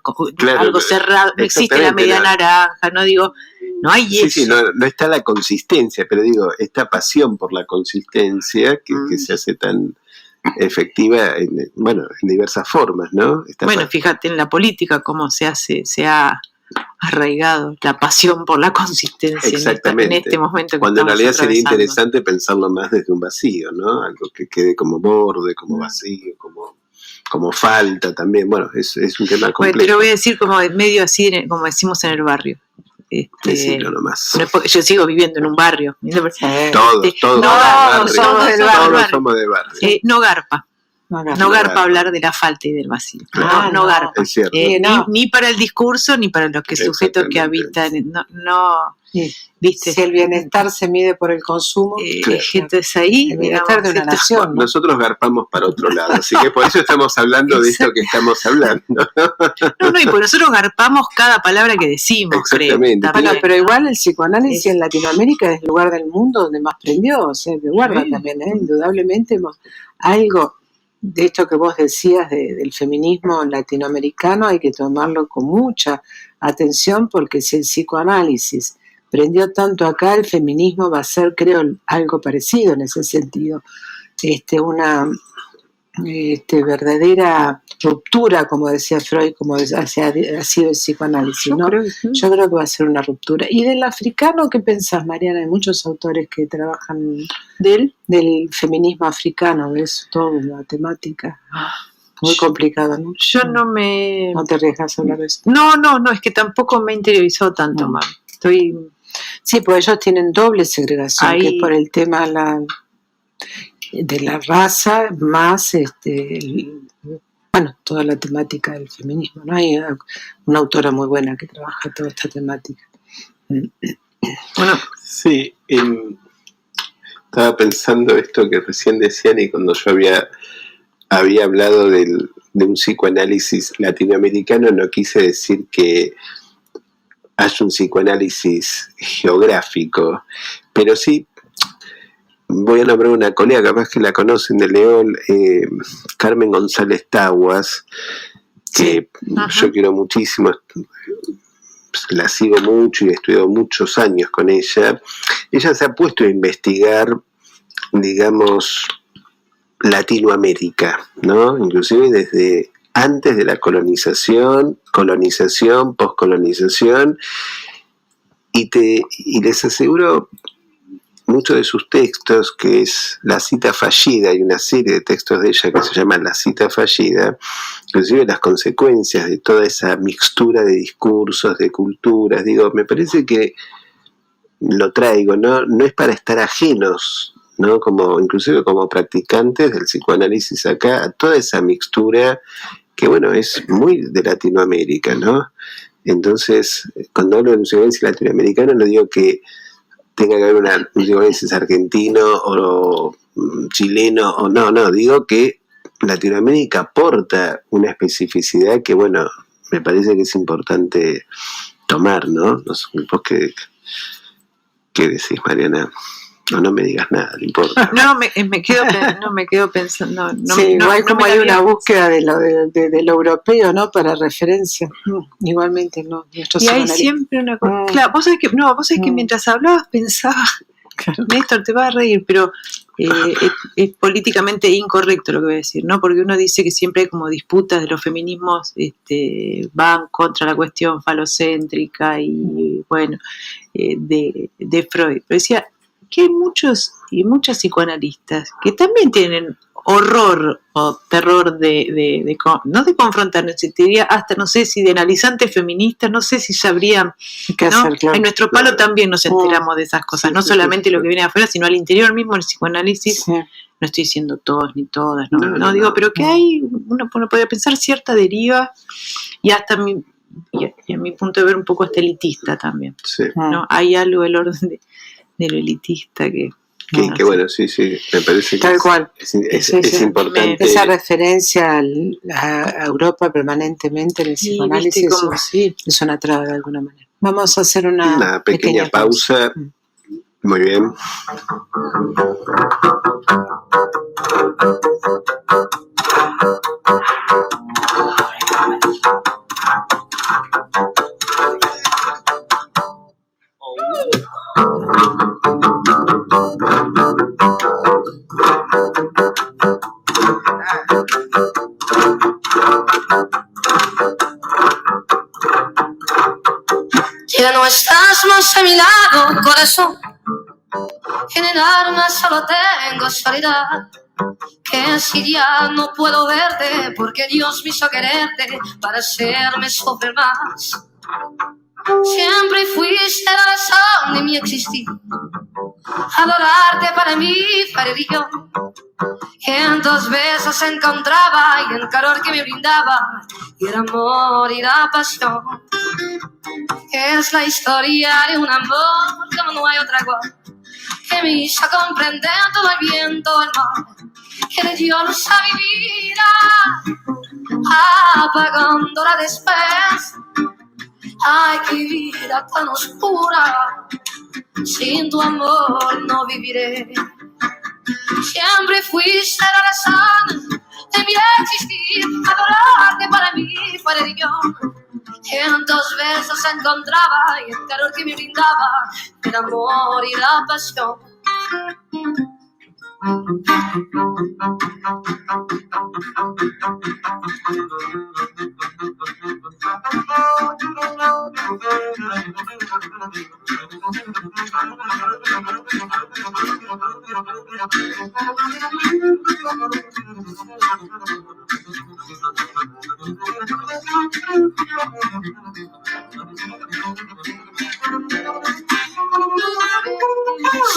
algo cerrado, no existe la media naranja, no digo, no hay eso. Sí, no está la consistencia, pero digo, esta pasión por la consistencia que se hace tan efectiva en diversas formas, ¿no? Fíjate en la política cómo se ha arraigado la pasión por la consistencia en este momento. Cuando en realidad sería interesante pensarlo más desde un vacío, ¿no? Algo que quede como borde, como vacío, como falta también. Bueno, es un tema complejo. Te lo voy a decir como medio así, como decimos en el barrio. Decirlo nomás. No es porque yo sigo viviendo en un barrio. Todos somos del barrio. No garpa. No garpa hablar de la falta y del vacío. Claro, no garpa. Es cierto. Ni para el discurso, ni para los sujetos que habitan. ¿Viste? Si el bienestar se mide por el consumo, entonces ahí el bienestar de una nación. Nosotros garpamos para otro lado, así que por eso estamos hablando de esto que estamos hablando. Y por nosotros garpamos cada palabra que decimos. Exactamente. Bueno, pero igual el psicoanálisis en Latinoamérica es el lugar del mundo donde más prendió, o sea, que guarda también, indudablemente algo de esto que vos decías del feminismo latinoamericano hay que tomarlo con mucha atención, porque si el psicoanálisis prendió tanto acá, el feminismo va a ser, creo, algo parecido en ese sentido. Una verdadera ruptura, como decía Freud, como ha sido el psicoanálisis, ¿no? Yo creo que va a ser una ruptura. ¿Y del africano qué pensás, Mariana? Hay muchos autores que trabajan del feminismo africano, ¿ves? Toda una temática muy complicada, ¿no? Yo no te arriesgas a hablar de eso. No, es que tampoco me interiorizó tanto, Mar. Sí, pues ellos tienen doble segregación, que es por el tema de la raza, más toda la temática del feminismo, ¿no? Hay una autora muy buena que trabaja toda esta temática. Sí, estaba pensando esto que recién decían, y cuando yo había hablado de un psicoanálisis latinoamericano, no quise decir que haya un psicoanálisis geográfico, pero sí voy a nombrar una colega, capaz que la conocen de León, Carmen González Taguas, que yo quiero muchísimo, la sigo mucho y he estudiado muchos años con ella. Ella se ha puesto a investigar, digamos, Latinoamérica, ¿no? Inclusive desde antes de la colonización, poscolonización, y les aseguro, muchos de sus textos, que es La cita fallida, hay una serie de textos de ella que se llama La cita fallida, inclusive las consecuencias de toda esa mixtura de discursos, de culturas, digo, me parece que lo traigo, no es para estar ajenos, ¿no? Inclusive como practicantes del psicoanálisis acá, a toda esa mixtura que, bueno, es muy de Latinoamérica, ¿no? Entonces, cuando hablo de un psicoanálisis latinoamericano, no digo que tenga que haber un psicoanálisis argentino o chileno, o no, digo que Latinoamérica aporta una especificidad que, bueno, me parece que es importante tomar, ¿no? No sé, ¿vos qué decís, Mariana? No me digas nada, no importa. Me quedo pensando. Igual como hay una búsqueda de lo europeo, ¿no? Para referencia. Igualmente, ¿no? Y hay siempre una cosa. Claro, vos sabés que mientras hablabas pensaba, Néstor, te vas a reír, pero es políticamente incorrecto lo que voy a decir, ¿no? Porque uno dice que siempre hay como disputas de los feminismos, van contra la cuestión falocéntrica y, bueno, de Freud. Pero decía que hay muchos y muchas psicoanalistas que también tienen horror o terror no de confrontar, te diría hasta, no sé si de analizantes feministas, no sé si sabrían qué hacer, claro. En nuestro palo también nos enteramos de esas cosas, no solamente lo que viene de afuera, sino al interior mismo del psicoanálisis. No estoy diciendo todos ni todas, no digo, pero que hay, uno podría pensar cierta deriva y hasta y a mi punto de ver un poco hasta elitista también, ¿no? Hay algo del orden de lo elitista que bueno, sí, me parece que tal cual. Es importante. Esa referencia a Europa permanentemente en el psicoanálisis, eso nos atrae de alguna manera. Vamos a hacer una pequeña pausa. Muy bien. Ya no estás más a mi lado, corazón. En el alma solo tengo soledad. Que si ya no puedo verte, porque Dios me hizo quererte para hacerme sufrir más. Siempre fuiste la razón de mi existir. Adorarte para mí fue religión. En tus besos encontraba y el calor que me brindaba, y el amor y la pasión. Es la historia de un amor como no hay otra igual, que me hizo comprender todo el bien, todo el mal, que le dio luz a mi vida, apagándola después. Ay, qué vida tan oscura, sin tu amor no viviré. Siempre fuiste la razón de mi existir, adorarte para mí fue religión. En tus besos encontraba y el calor que me brindaba, el amor y la pasión.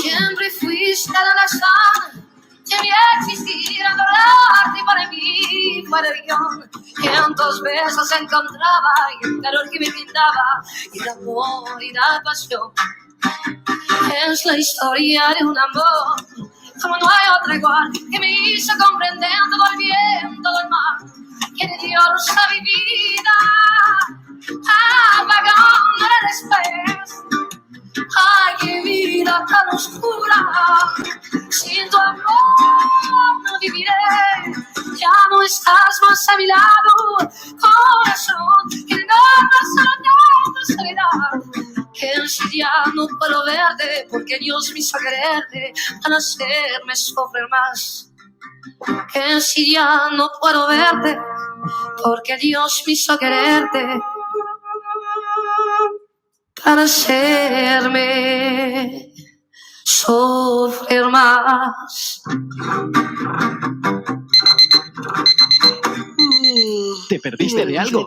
Siempre fuiste la razón de mi existir, adorarte para mí fue religión. En tus besos encontraba y el calor que me brindaba, y el amor y la pasión. Es la historia de un amor como no hay otra igual, que me hizo comprender todo el bien, todo el mal, que le dio luz a mi vida, apagándola después. Ay, qué vida tan oscura, Sin tu amor no viviré. Ya no estás más a mi lado, corazón, que nada solo tengo soledad. Que si ya no puedo verte, porque Dios me hizo quererte para hacerme sufrir más. Que si ya no puedo verte, porque Dios me hizo quererte para hacerme sufrir más. ¿Te perdiste de algo?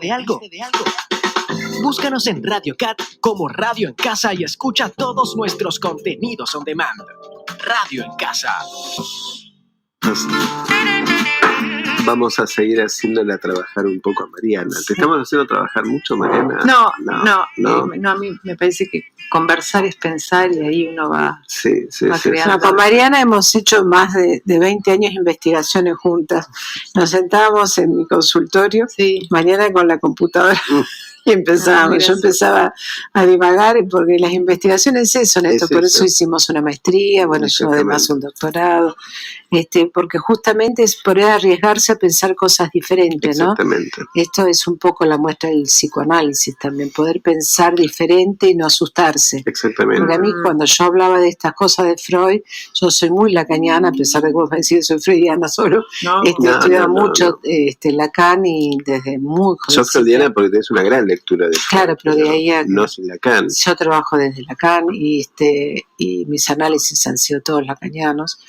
Búscanos en Radio Cat como Radio en Casa y escucha todos nuestros contenidos on demand. Radio en Casa. Vamos a seguir haciéndole trabajar un poco a Mariana. ¿Te estamos haciendo trabajar mucho, Mariana? No, a mí me parece que conversar es pensar y ahí uno va, va creando. No, con Mariana hemos hecho más de 20 años de investigaciones juntas. Nos sentábamos en mi consultorio, Mariana con la computadora. Y empezábamos, yo empezaba a divagar, porque las investigaciones son esto, por eso hicimos una maestría, bueno, yo además un doctorado, porque justamente es poder arriesgarse a pensar cosas diferentes, ¿no? Esto es un poco la muestra del psicoanálisis también, poder pensar diferente y no asustarse. Exactamente. Porque a mí cuando yo hablaba de estas cosas de Freud, yo soy muy lacaniana, a pesar de que vos me decís que soy freudiana solo, he estudiado mucho Lacan y desde muy joven. Sos freudiana porque tenés una gran lectura de Freud. Claro, pero de ahí a no sin Lacan. Yo trabajo desde Lacan y mis análisis han sido todos lacanianos.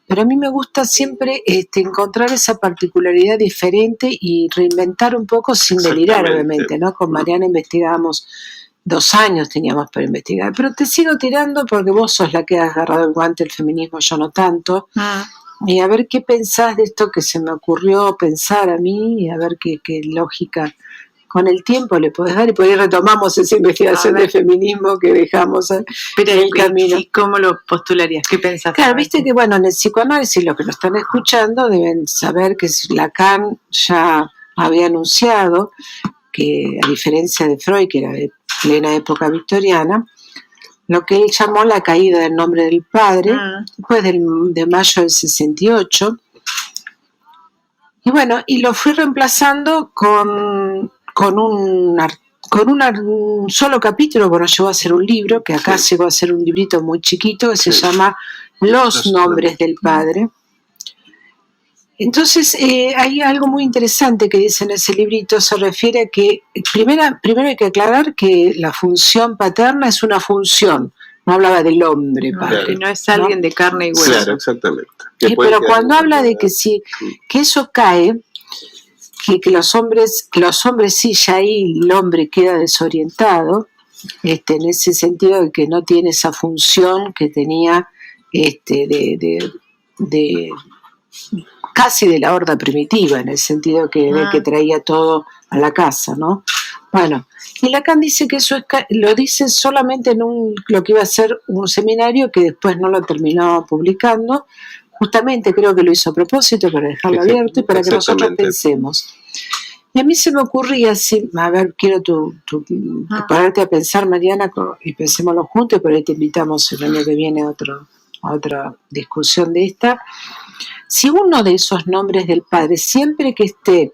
Pero a mí me gusta siempre encontrar esa particularidad diferente y reinventar un poco sin delirar, obviamente, ¿no? Con Mariana investigábamos 2 años teníamos para investigar, pero te sigo tirando porque vos sos la que has agarrado el guante del feminismo, yo no tanto. Y a ver qué pensás de esto que se me ocurrió pensar a mí y a ver qué lógica con el tiempo le podés dar y por ahí retomamos esa investigación de feminismo que dejamos en el camino. ¿Y cómo lo postularías? ¿Qué pensás? Claro, viste que bueno, en el psicoanálisis los que lo están escuchando deben saber que Lacan ya había anunciado que, a diferencia de Freud, que era de plena época victoriana, lo que él llamó la caída del nombre del padre, después de mayo del 68, y bueno, y lo fui reemplazando con un solo capítulo, bueno, llegó a ser un libro, que acá llegó a ser un librito muy chiquito, que se llama Los nombres del padre. Entonces, hay algo muy interesante que dice en ese librito, se refiere a que, primero hay que aclarar que la función paterna es una función, no hablaba del hombre padre. Que no es alguien de carne y hueso. Claro, exactamente. Pero cuando habla de que que eso cae, que los hombres sí, ya ahí el hombre queda desorientado, en ese sentido de que no tiene esa función que tenía de casi de la horda primitiva, en el sentido de que traía todo a la casa, ¿no? Bueno, y Lacan dice que eso lo dice solamente en lo que iba a ser un seminario que después no lo terminó publicando. Justamente creo que lo hizo a propósito para dejarlo abierto y para que nosotros pensemos. Y a mí se me ocurría, a ver, quiero ponerte a pensar, Mariana, y pensémoslo juntos, y por ahí te invitamos el año que viene a otra discusión de esta. Si uno de esos nombres del padre, siempre que esté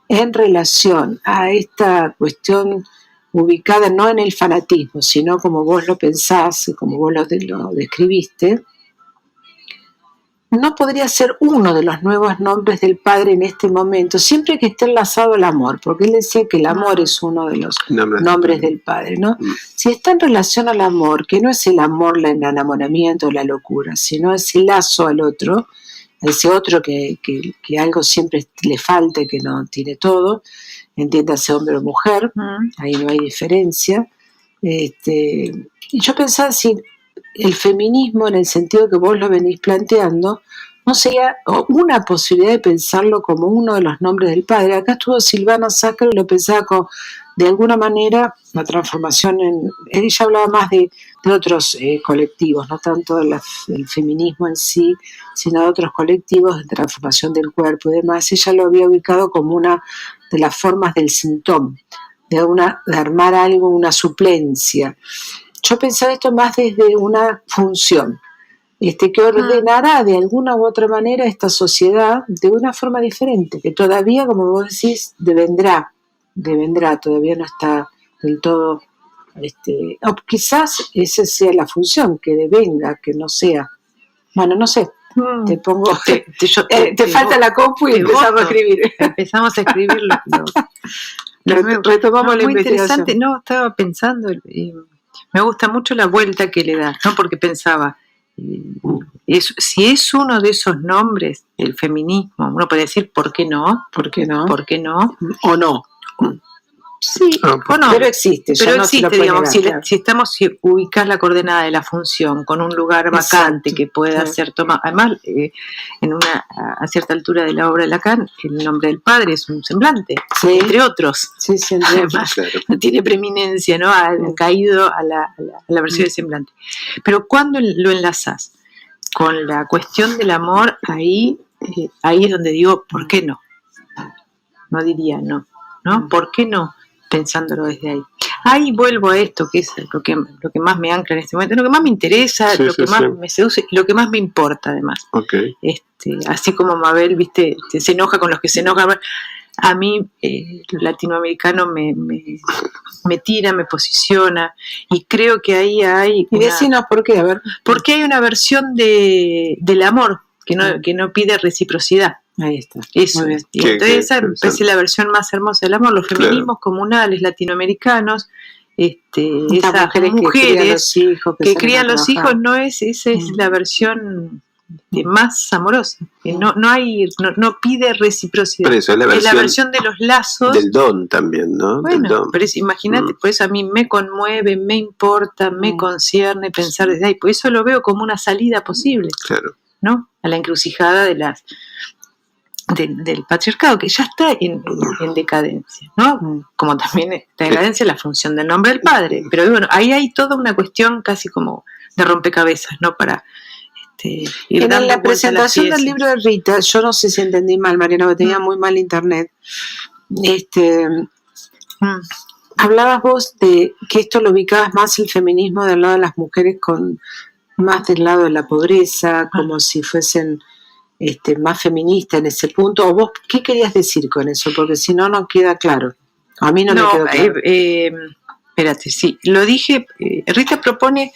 en relación a esta cuestión ubicada no en el fanatismo, sino como vos lo pensás, como vos lo describiste, no podría ser uno de los nuevos nombres del padre en este momento, siempre que esté enlazado al amor, porque él decía que el amor es uno de los nombres del padre, ¿no? Si está en relación al amor, que no es el amor, el enamoramiento, la locura, sino es el lazo al otro, ese otro que algo siempre le falta y que no tiene todo, entiéndase hombre o mujer, ahí no hay diferencia. Y yo pensaba si el feminismo, en el sentido que vos lo venís planteando, no sería una posibilidad de pensarlo como uno de los nombres del padre. Acá estuvo Silvana Sacro y lo pensaba como, de alguna manera, la transformación ella hablaba más de otros colectivos, no tanto del feminismo en sí, sino de otros colectivos de transformación del cuerpo y demás. Ella lo había ubicado como una de las formas del síntoma, de armar algo, una suplencia. Yo pensaba esto más desde una función. que ordenará de alguna u otra manera esta sociedad de una forma diferente, que todavía, como vos decís, devendrá, todavía no está del todo, o quizás esa sea la función, que devenga, que no sea. Bueno, no sé, te pongo, te falta la compu y empezamos a escribir. Empezamos a escribir retomamos la muy investigación. interesante. No, estaba pensando, me gusta mucho la vuelta que le da, ¿no? Porque pensaba, si es uno de esos nombres, el feminismo, uno puede decir, ¿por qué no? ¿Por qué no? ¿Por qué no? ¿O no? Sí, o no. Pero existe, pero no existe, digamos, si ubicás la coordenada de la función con un lugar vacante que pueda ser tomado. Además, a cierta altura de la obra de Lacan, el nombre del padre es un semblante, entre otros. Sí, además, no tiene preeminencia, ¿no? Ha caído a la versión del semblante. Pero cuando lo enlazás con la cuestión del amor, ahí es donde digo, ¿por qué no? No diría no, ¿no? ¿Por qué no? Pensándolo desde ahí. Ahí vuelvo a esto, que es lo que más me ancla en este momento, lo que más me interesa, lo que más me seduce, lo que más me importa además. Okay. Así como Mabel, viste, se enoja con los que se enojan. A mí lo latinoamericano me tira, me posiciona, y creo que ahí hay... Y decinos por qué, a ver. Porque hay una versión del amor que no pide reciprocidad. Ahí está. Eso es. Y entonces esa es la versión más hermosa del amor. Los feminismos comunales latinoamericanos, esas mujeres que crían los hijos, esa es la versión más amorosa. Que no pide reciprocidad. Eso, es la versión de los lazos. Del don también, ¿no? Bueno, pero imagínate, por eso a mí me conmueve, me importa, me concierne pensar desde ahí. Por eso lo veo como una salida posible. Claro. ¿No? A la encrucijada del patriarcado, que ya está en decadencia, ¿no? Como también está en decadencia la función del nombre del padre. Pero bueno, ahí hay toda una cuestión casi como de rompecabezas, ¿no? Para ir dando en la vuelta presentación a las del libro de Rita, yo no sé si entendí mal, Mariana, porque tenía muy mal internet. Hablabas vos de que esto lo ubicabas más el feminismo del lado de las mujeres, más del lado de la pobreza, como si fuesen más feministas en ese punto. ¿O vos qué querías decir con eso? Porque si no, no queda claro. A mí no me quedó claro. Espérate, sí, lo dije. Rita propone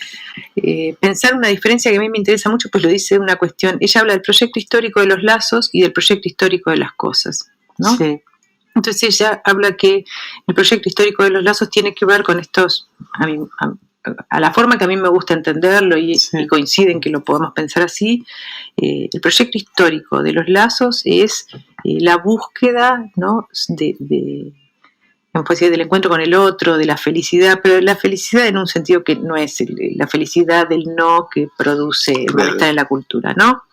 pensar una diferencia que a mí me interesa mucho, pues lo dice una cuestión. Ella habla del proyecto histórico de los lazos y del proyecto histórico de las cosas, ¿no? Sí. Entonces ella habla que el proyecto histórico de los lazos tiene que ver con estos, a la forma que a mí me gusta entenderlo y coinciden que lo podemos pensar así. El proyecto histórico de los lazos es la búsqueda, ¿no? del encuentro con el otro, de la felicidad, pero la felicidad en un sentido que no es la felicidad del no que produce el malestar en la cultura, ¿no?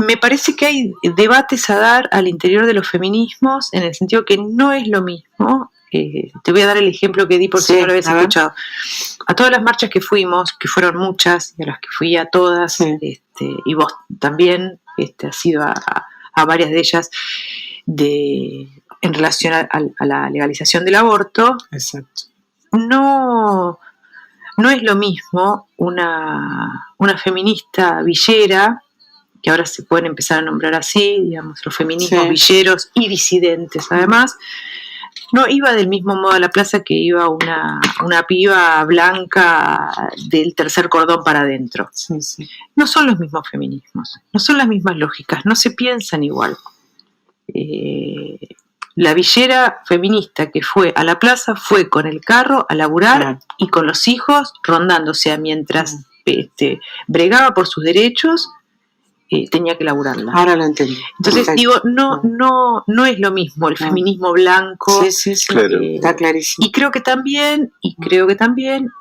Me parece que hay debates a dar al interior de los feminismos en el sentido que no es lo mismo. Te voy a dar el ejemplo que di por si no lo habías escuchado. A todas las marchas que fuimos, que fueron muchas, y a las que fui a todas, y vos también has ido a varias de ellas, en relación a la legalización del aborto. Exacto. No es lo mismo una feminista villera, que ahora se pueden empezar a nombrar así, digamos, los feminismos villeros y disidentes además. No iba del mismo modo a la plaza que iba una piba blanca del tercer cordón para adentro. No son los mismos feminismos, no son las mismas lógicas, no se piensan igual. La villera feminista que fue a la plaza fue con el carro a laburar y con los hijos rondando, o sea, mientras bregaba por sus derechos, tenía que laburarla. Ahora lo entendí. Entonces digo, no es lo mismo el feminismo blanco. Claro. Está clarísimo. Y creo que también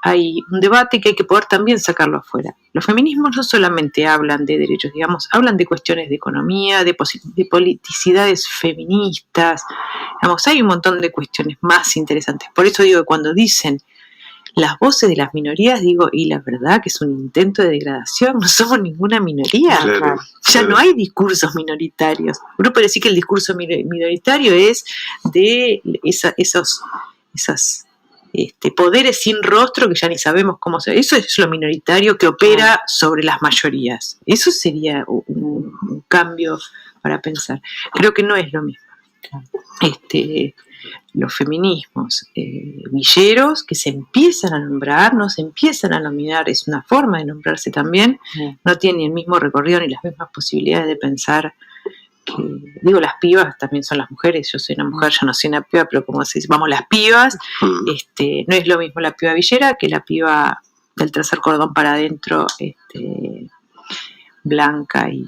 hay un debate que hay que poder también sacarlo afuera. Los feminismos no solamente hablan de derechos, digamos, hablan de cuestiones de economía, de politicidades feministas, digamos, hay un montón de cuestiones más interesantes. Por eso digo que cuando dicen las voces de las minorías, digo, y la verdad que es un intento de degradación, no somos ninguna minoría. Ya no hay discursos minoritarios. Uno puede decir que el discurso minoritario es de esas poderes sin rostro que ya ni sabemos cómo se... Eso es lo minoritario que opera sobre las mayorías. Eso sería un cambio para pensar. Creo que no es lo mismo. Los feminismos villeros que se empiezan a nombrar, no se empiezan a nominar, es una forma de nombrarse también, no tienen el mismo recorrido ni las mismas posibilidades de pensar que, digo, las pibas también son las mujeres, yo soy una mujer, yo no soy una piba, pero como se dice, vamos, las pibas, no es lo mismo la piba villera que la piba del tercer cordón para adentro, blanca y...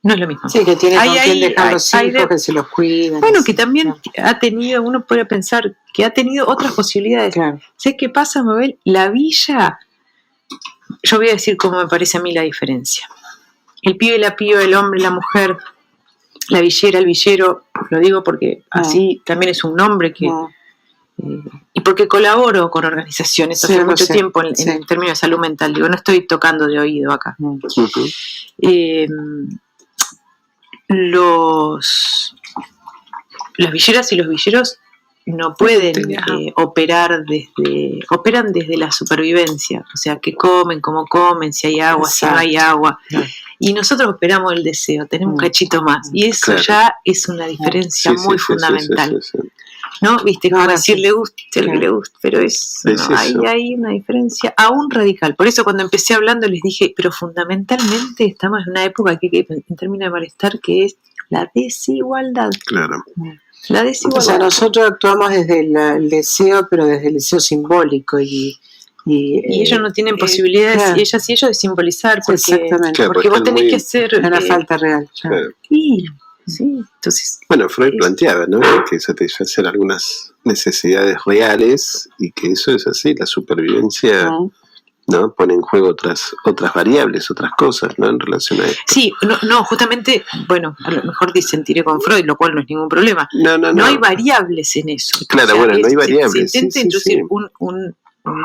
No es lo mismo. Sí, que tiene con quien dejar los hijos, que se los cuidan. Bueno, que también ha tenido, uno puede pensar que ha tenido otras posibilidades. Claro. ¿Sabes qué pasa, Mabel? La villa, yo voy a decir cómo me parece a mí la diferencia. El pibe y la piba, el hombre y la mujer, la villera, el villero, lo digo porque así también es un nombre que... y porque colaboro con organizaciones hace mucho tiempo en términos de salud mental. Digo, no estoy tocando de oído acá. Las villeras y los villeros no pueden operan desde la supervivencia, o sea, que comen, cómo comen, si hay agua, si no hay agua, y nosotros operamos el deseo, tenemos un cachito más, y eso ya es una diferencia muy fundamental. ¿No? Viste, como decir, le gusta el que le gusta, pero hay una diferencia aún radical. Por eso cuando empecé hablando les dije, pero fundamentalmente estamos en una época que en términos de malestar, que es la desigualdad. Claro. La desigualdad. O sea, nosotros actuamos desde el deseo, pero desde el deseo simbólico y ellos no tienen posibilidades, claro. Y ellos de simbolizar, porque vos tenés que hacer una falta real. Claro. Sí, entonces... Bueno, Freud planteaba, ¿no?, que satisfacer algunas necesidades reales y que eso es así, la supervivencia, ¿no?, pone en juego otras variables, otras cosas, ¿no?, en relación a esto. Sí, no, justamente, bueno, a lo mejor disentiré con Freud, lo cual no es ningún problema. No hay variables en eso. Claro, no hay variables. Se intenta introducir un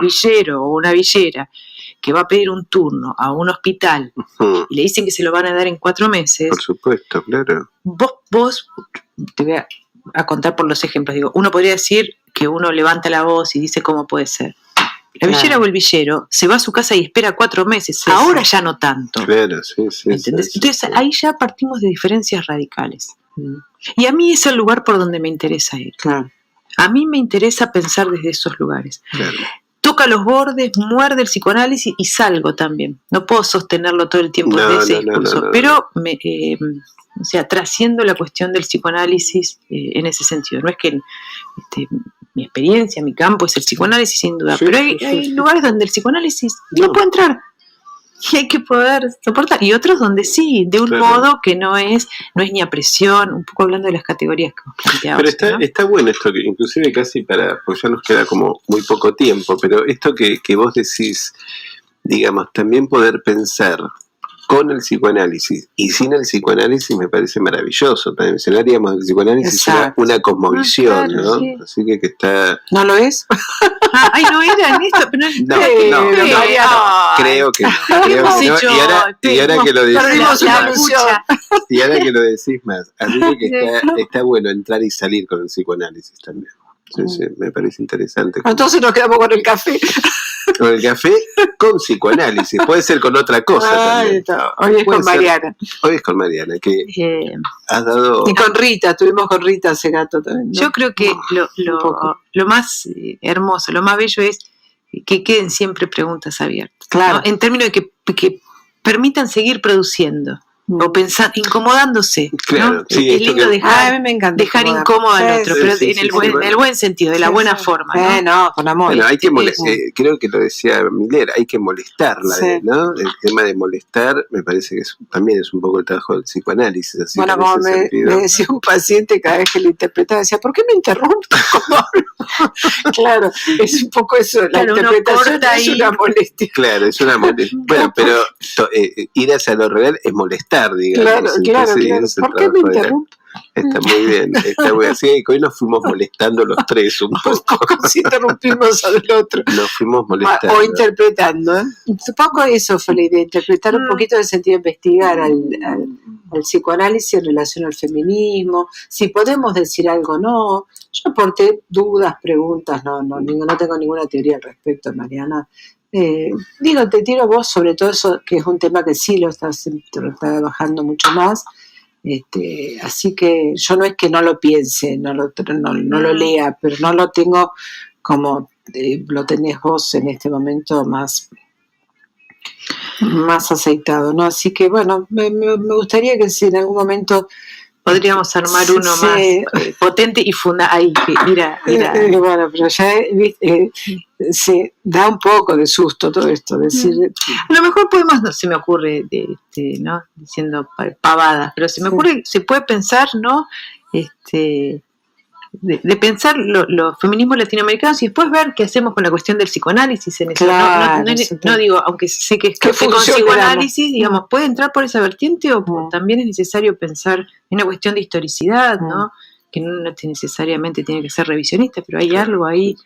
villero o una villera que va a pedir un turno a un hospital y le dicen que se lo van a dar en 4 meses. Por supuesto, claro. Vos te voy a contar por los ejemplos. Digo, uno podría decir que uno levanta la voz y dice cómo puede ser. La villera o el villero se va a su casa y espera 4 meses. Ahora ya no tanto. Claro, sí. ¿Entendés? Entonces ahí ya partimos de diferencias radicales. Y a mí es el lugar por donde me interesa ir. Claro. A mí me interesa pensar desde esos lugares. Claro. Toca los bordes, muerde el psicoanálisis y salgo también. No puedo sostenerlo todo el tiempo desde ese discurso, pero o sea, trasciendo la cuestión del psicoanálisis en ese sentido. No es que mi experiencia, mi campo es el psicoanálisis sin duda, pero hay lugares donde el psicoanálisis no puede entrar y hay que poder soportar, y otros donde sí, de un modo que no es ni a presión, un poco hablando de las categorías que vos planteabas. Pero está bueno esto, que inclusive casi porque ya nos queda como muy poco tiempo, pero esto que vos decís, digamos, también poder pensar con el psicoanálisis y sin el psicoanálisis me parece maravilloso. También si haríamos del psicoanálisis una cosmovisión, claro, ¿no? Sí. Así que está... ¿No lo es? No era en esto, pero creo que no. Y ahora que lo decís y ahora que lo decís más, a mí que está bueno entrar y salir con el psicoanálisis también. Sí, me parece interesante. Entonces nos quedamos con el café. Con el café con psicoanálisis, puede ser con otra cosa también. Hoy es con Mariana. Hoy es con Mariana, que has dado... Y con Rita, estuvimos con Rita hace rato también, ¿no? Yo creo que lo más hermoso, lo más bello es que queden siempre preguntas abiertas. Claro. ¿No? En términos de que permitan seguir produciendo. O pensar, incomodándose, claro, ¿no? Es lindo dejar incómodo al otro, pero en el buen sentido, de la buena forma, ¿no? No, con amor. Bueno, hay que creo que lo decía Miller, hay que molestarla, ¿no? El tema de molestar me parece que también es un poco el trabajo del psicoanálisis. Así, bueno, como me decía un paciente cada vez que le interpretaba, decía, ¿por qué me interrumpe cuando hablo? Claro, es un poco eso, la interpretación es una molestia. Claro, es una molestia. Bueno, pero ir hacia lo real es molestar, digamos. Claro. ¿Por qué me interrumpe? Está muy bien, está muy bien. Sí, que hoy nos fuimos molestando los tres un poco. Si interrumpimos al otro. Nos fuimos molestando. O interpretando. Supongo eso fue la idea, interpretar un poquito en el sentido de investigar al psicoanálisis en relación al feminismo, si podemos decir algo o no. Yo aporté dudas, preguntas, no tengo ninguna teoría al respecto, Mariana. Te tiro a vos sobre todo eso, que es un tema que sí lo estás trabajando mucho más. Así que yo no es que no lo piense, no lo lea, pero no lo tengo como lo tenés vos en este momento más aceitado, ¿no? Así que bueno, me gustaría que si en algún momento podríamos armar uno más potente y ahí, mira. Bueno, pero ya se da un poco de susto todo esto, decir. A lo mejor podemos, no se me ocurre, ¿no? Diciendo pavadas, pero se me ocurre, se puede pensar, ¿no? De pensar los feminismos latinoamericanos y después ver qué hacemos con la cuestión del psicoanálisis en eso. Claro, no digo, aunque sé que con psicoanálisis, digamos, puede entrar por esa vertiente o también es necesario pensar en una cuestión de historicidad, ¿no? Que no necesariamente tiene que ser revisionista, pero hay algo ahí.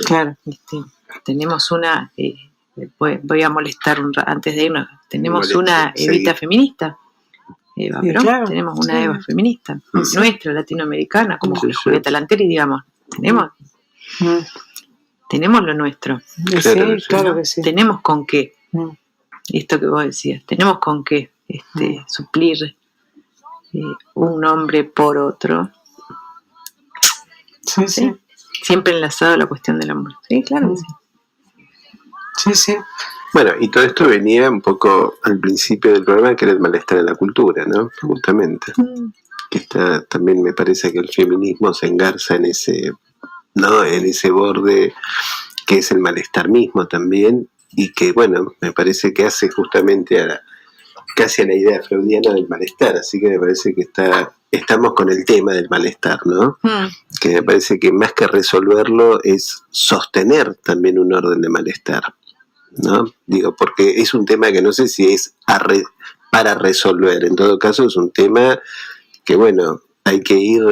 Claro. Tenemos una, voy a molestar antes de irnos, tenemos una Evita feminista. Eva Perón, claro, tenemos una Eva feminista, nuestra, latinoamericana, como Julieta Lanteri, digamos, tenemos lo nuestro. Claro que sí. Tenemos con qué, esto que vos decías, tenemos con qué suplir un hombre por otro. Sí. Siempre enlazado a la cuestión del amor. Sí, claro que sí. Bueno, y todo esto venía un poco al principio del programa, que era el malestar en la cultura, ¿no? Justamente. Que está, también me parece que el feminismo se engarza en ese, ¿no? En ese borde que es el malestar mismo también, y que, bueno, me parece que hace justamente casi a la idea freudiana del malestar, así que me parece que estamos con el tema del malestar, ¿no? Que me parece que más que resolverlo es sostener también un orden de malestar, ¿no? Digo, porque es un tema que no sé si es para resolver, en todo caso es un tema que, bueno, hay que ir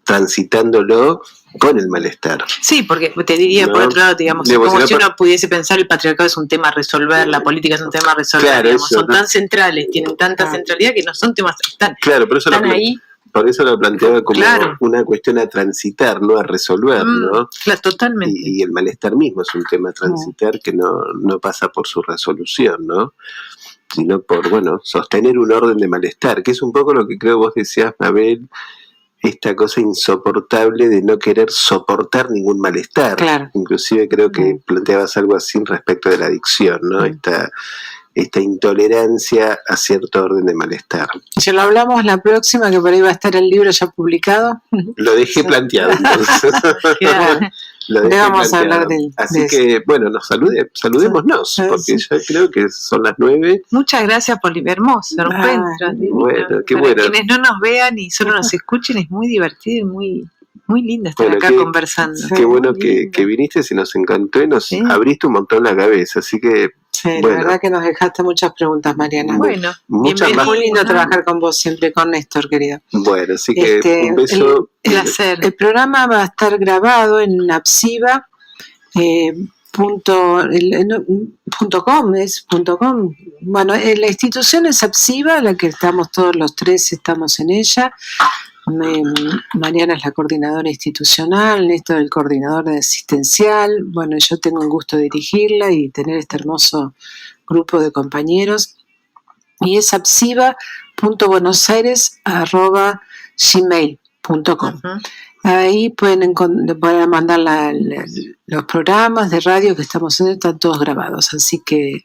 transitándolo con el malestar. Sí, porque te diría, ¿no? Por otro lado, digamos, como si uno pudiese pensar el patriarcado es un tema a resolver, la política es un tema a resolver, claro, digamos, son tan centrales, tienen tanta centralidad que no son temas tan, claro, pero eso están ahí. Por eso lo planteaba como una cuestión a transitar, no a resolver, ¿no? Claro, totalmente. Y el malestar mismo es un tema a transitar que no pasa por su resolución, ¿no? Sino por, bueno, sostener un orden de malestar, que es un poco lo que creo vos decías, Mabel, esta cosa insoportable de no querer soportar ningún malestar. Claro. Inclusive creo que planteabas algo así respecto de la adicción, ¿no? Esta intolerancia a cierto orden de malestar. Si lo hablamos la próxima, que por ahí va a estar el libro ya publicado. Lo dejé planteado, entonces. Vamos a hablar de Así que, bueno, saludémonos, porque ya creo que son las 9. Muchas gracias por el hermoso encuentro. Bueno, qué bueno. Quienes no nos vean y solo nos escuchen, es muy divertido y muy lindo estar acá conversando. Qué bueno que viniste, y nos encantó y nos abriste un montón la cabeza, así que... Sí, la verdad que nos dejaste muchas preguntas, Mariana. Bueno, muchas más. Muy lindo trabajar con vos siempre, con Néstor, querido. Bueno, así que un beso. Placer. El programa va a estar grabado en Apsiva. .com. Bueno, la institución es Apsiva, la que estamos todos los tres, estamos en ella. Mariana es la coordinadora institucional, Néstor el coordinador de asistencial. Bueno, yo tengo el gusto de dirigirla y tener este hermoso grupo de compañeros. Y es apsiva.buenosaires@gmail.com. Ahí pueden mandar los programas de radio que estamos haciendo, están todos grabados. Así que,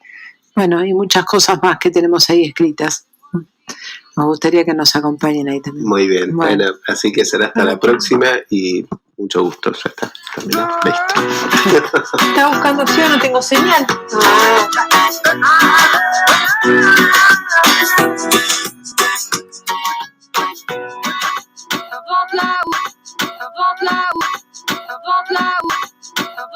bueno, hay muchas cosas más que tenemos ahí escritas. Nos gustaría que nos acompañen ahí también. Muy bien, bueno, así que será hasta la próxima y mucho gusto, ya está, terminó, listo. Estaba buscando opción, no tengo señal. Invente la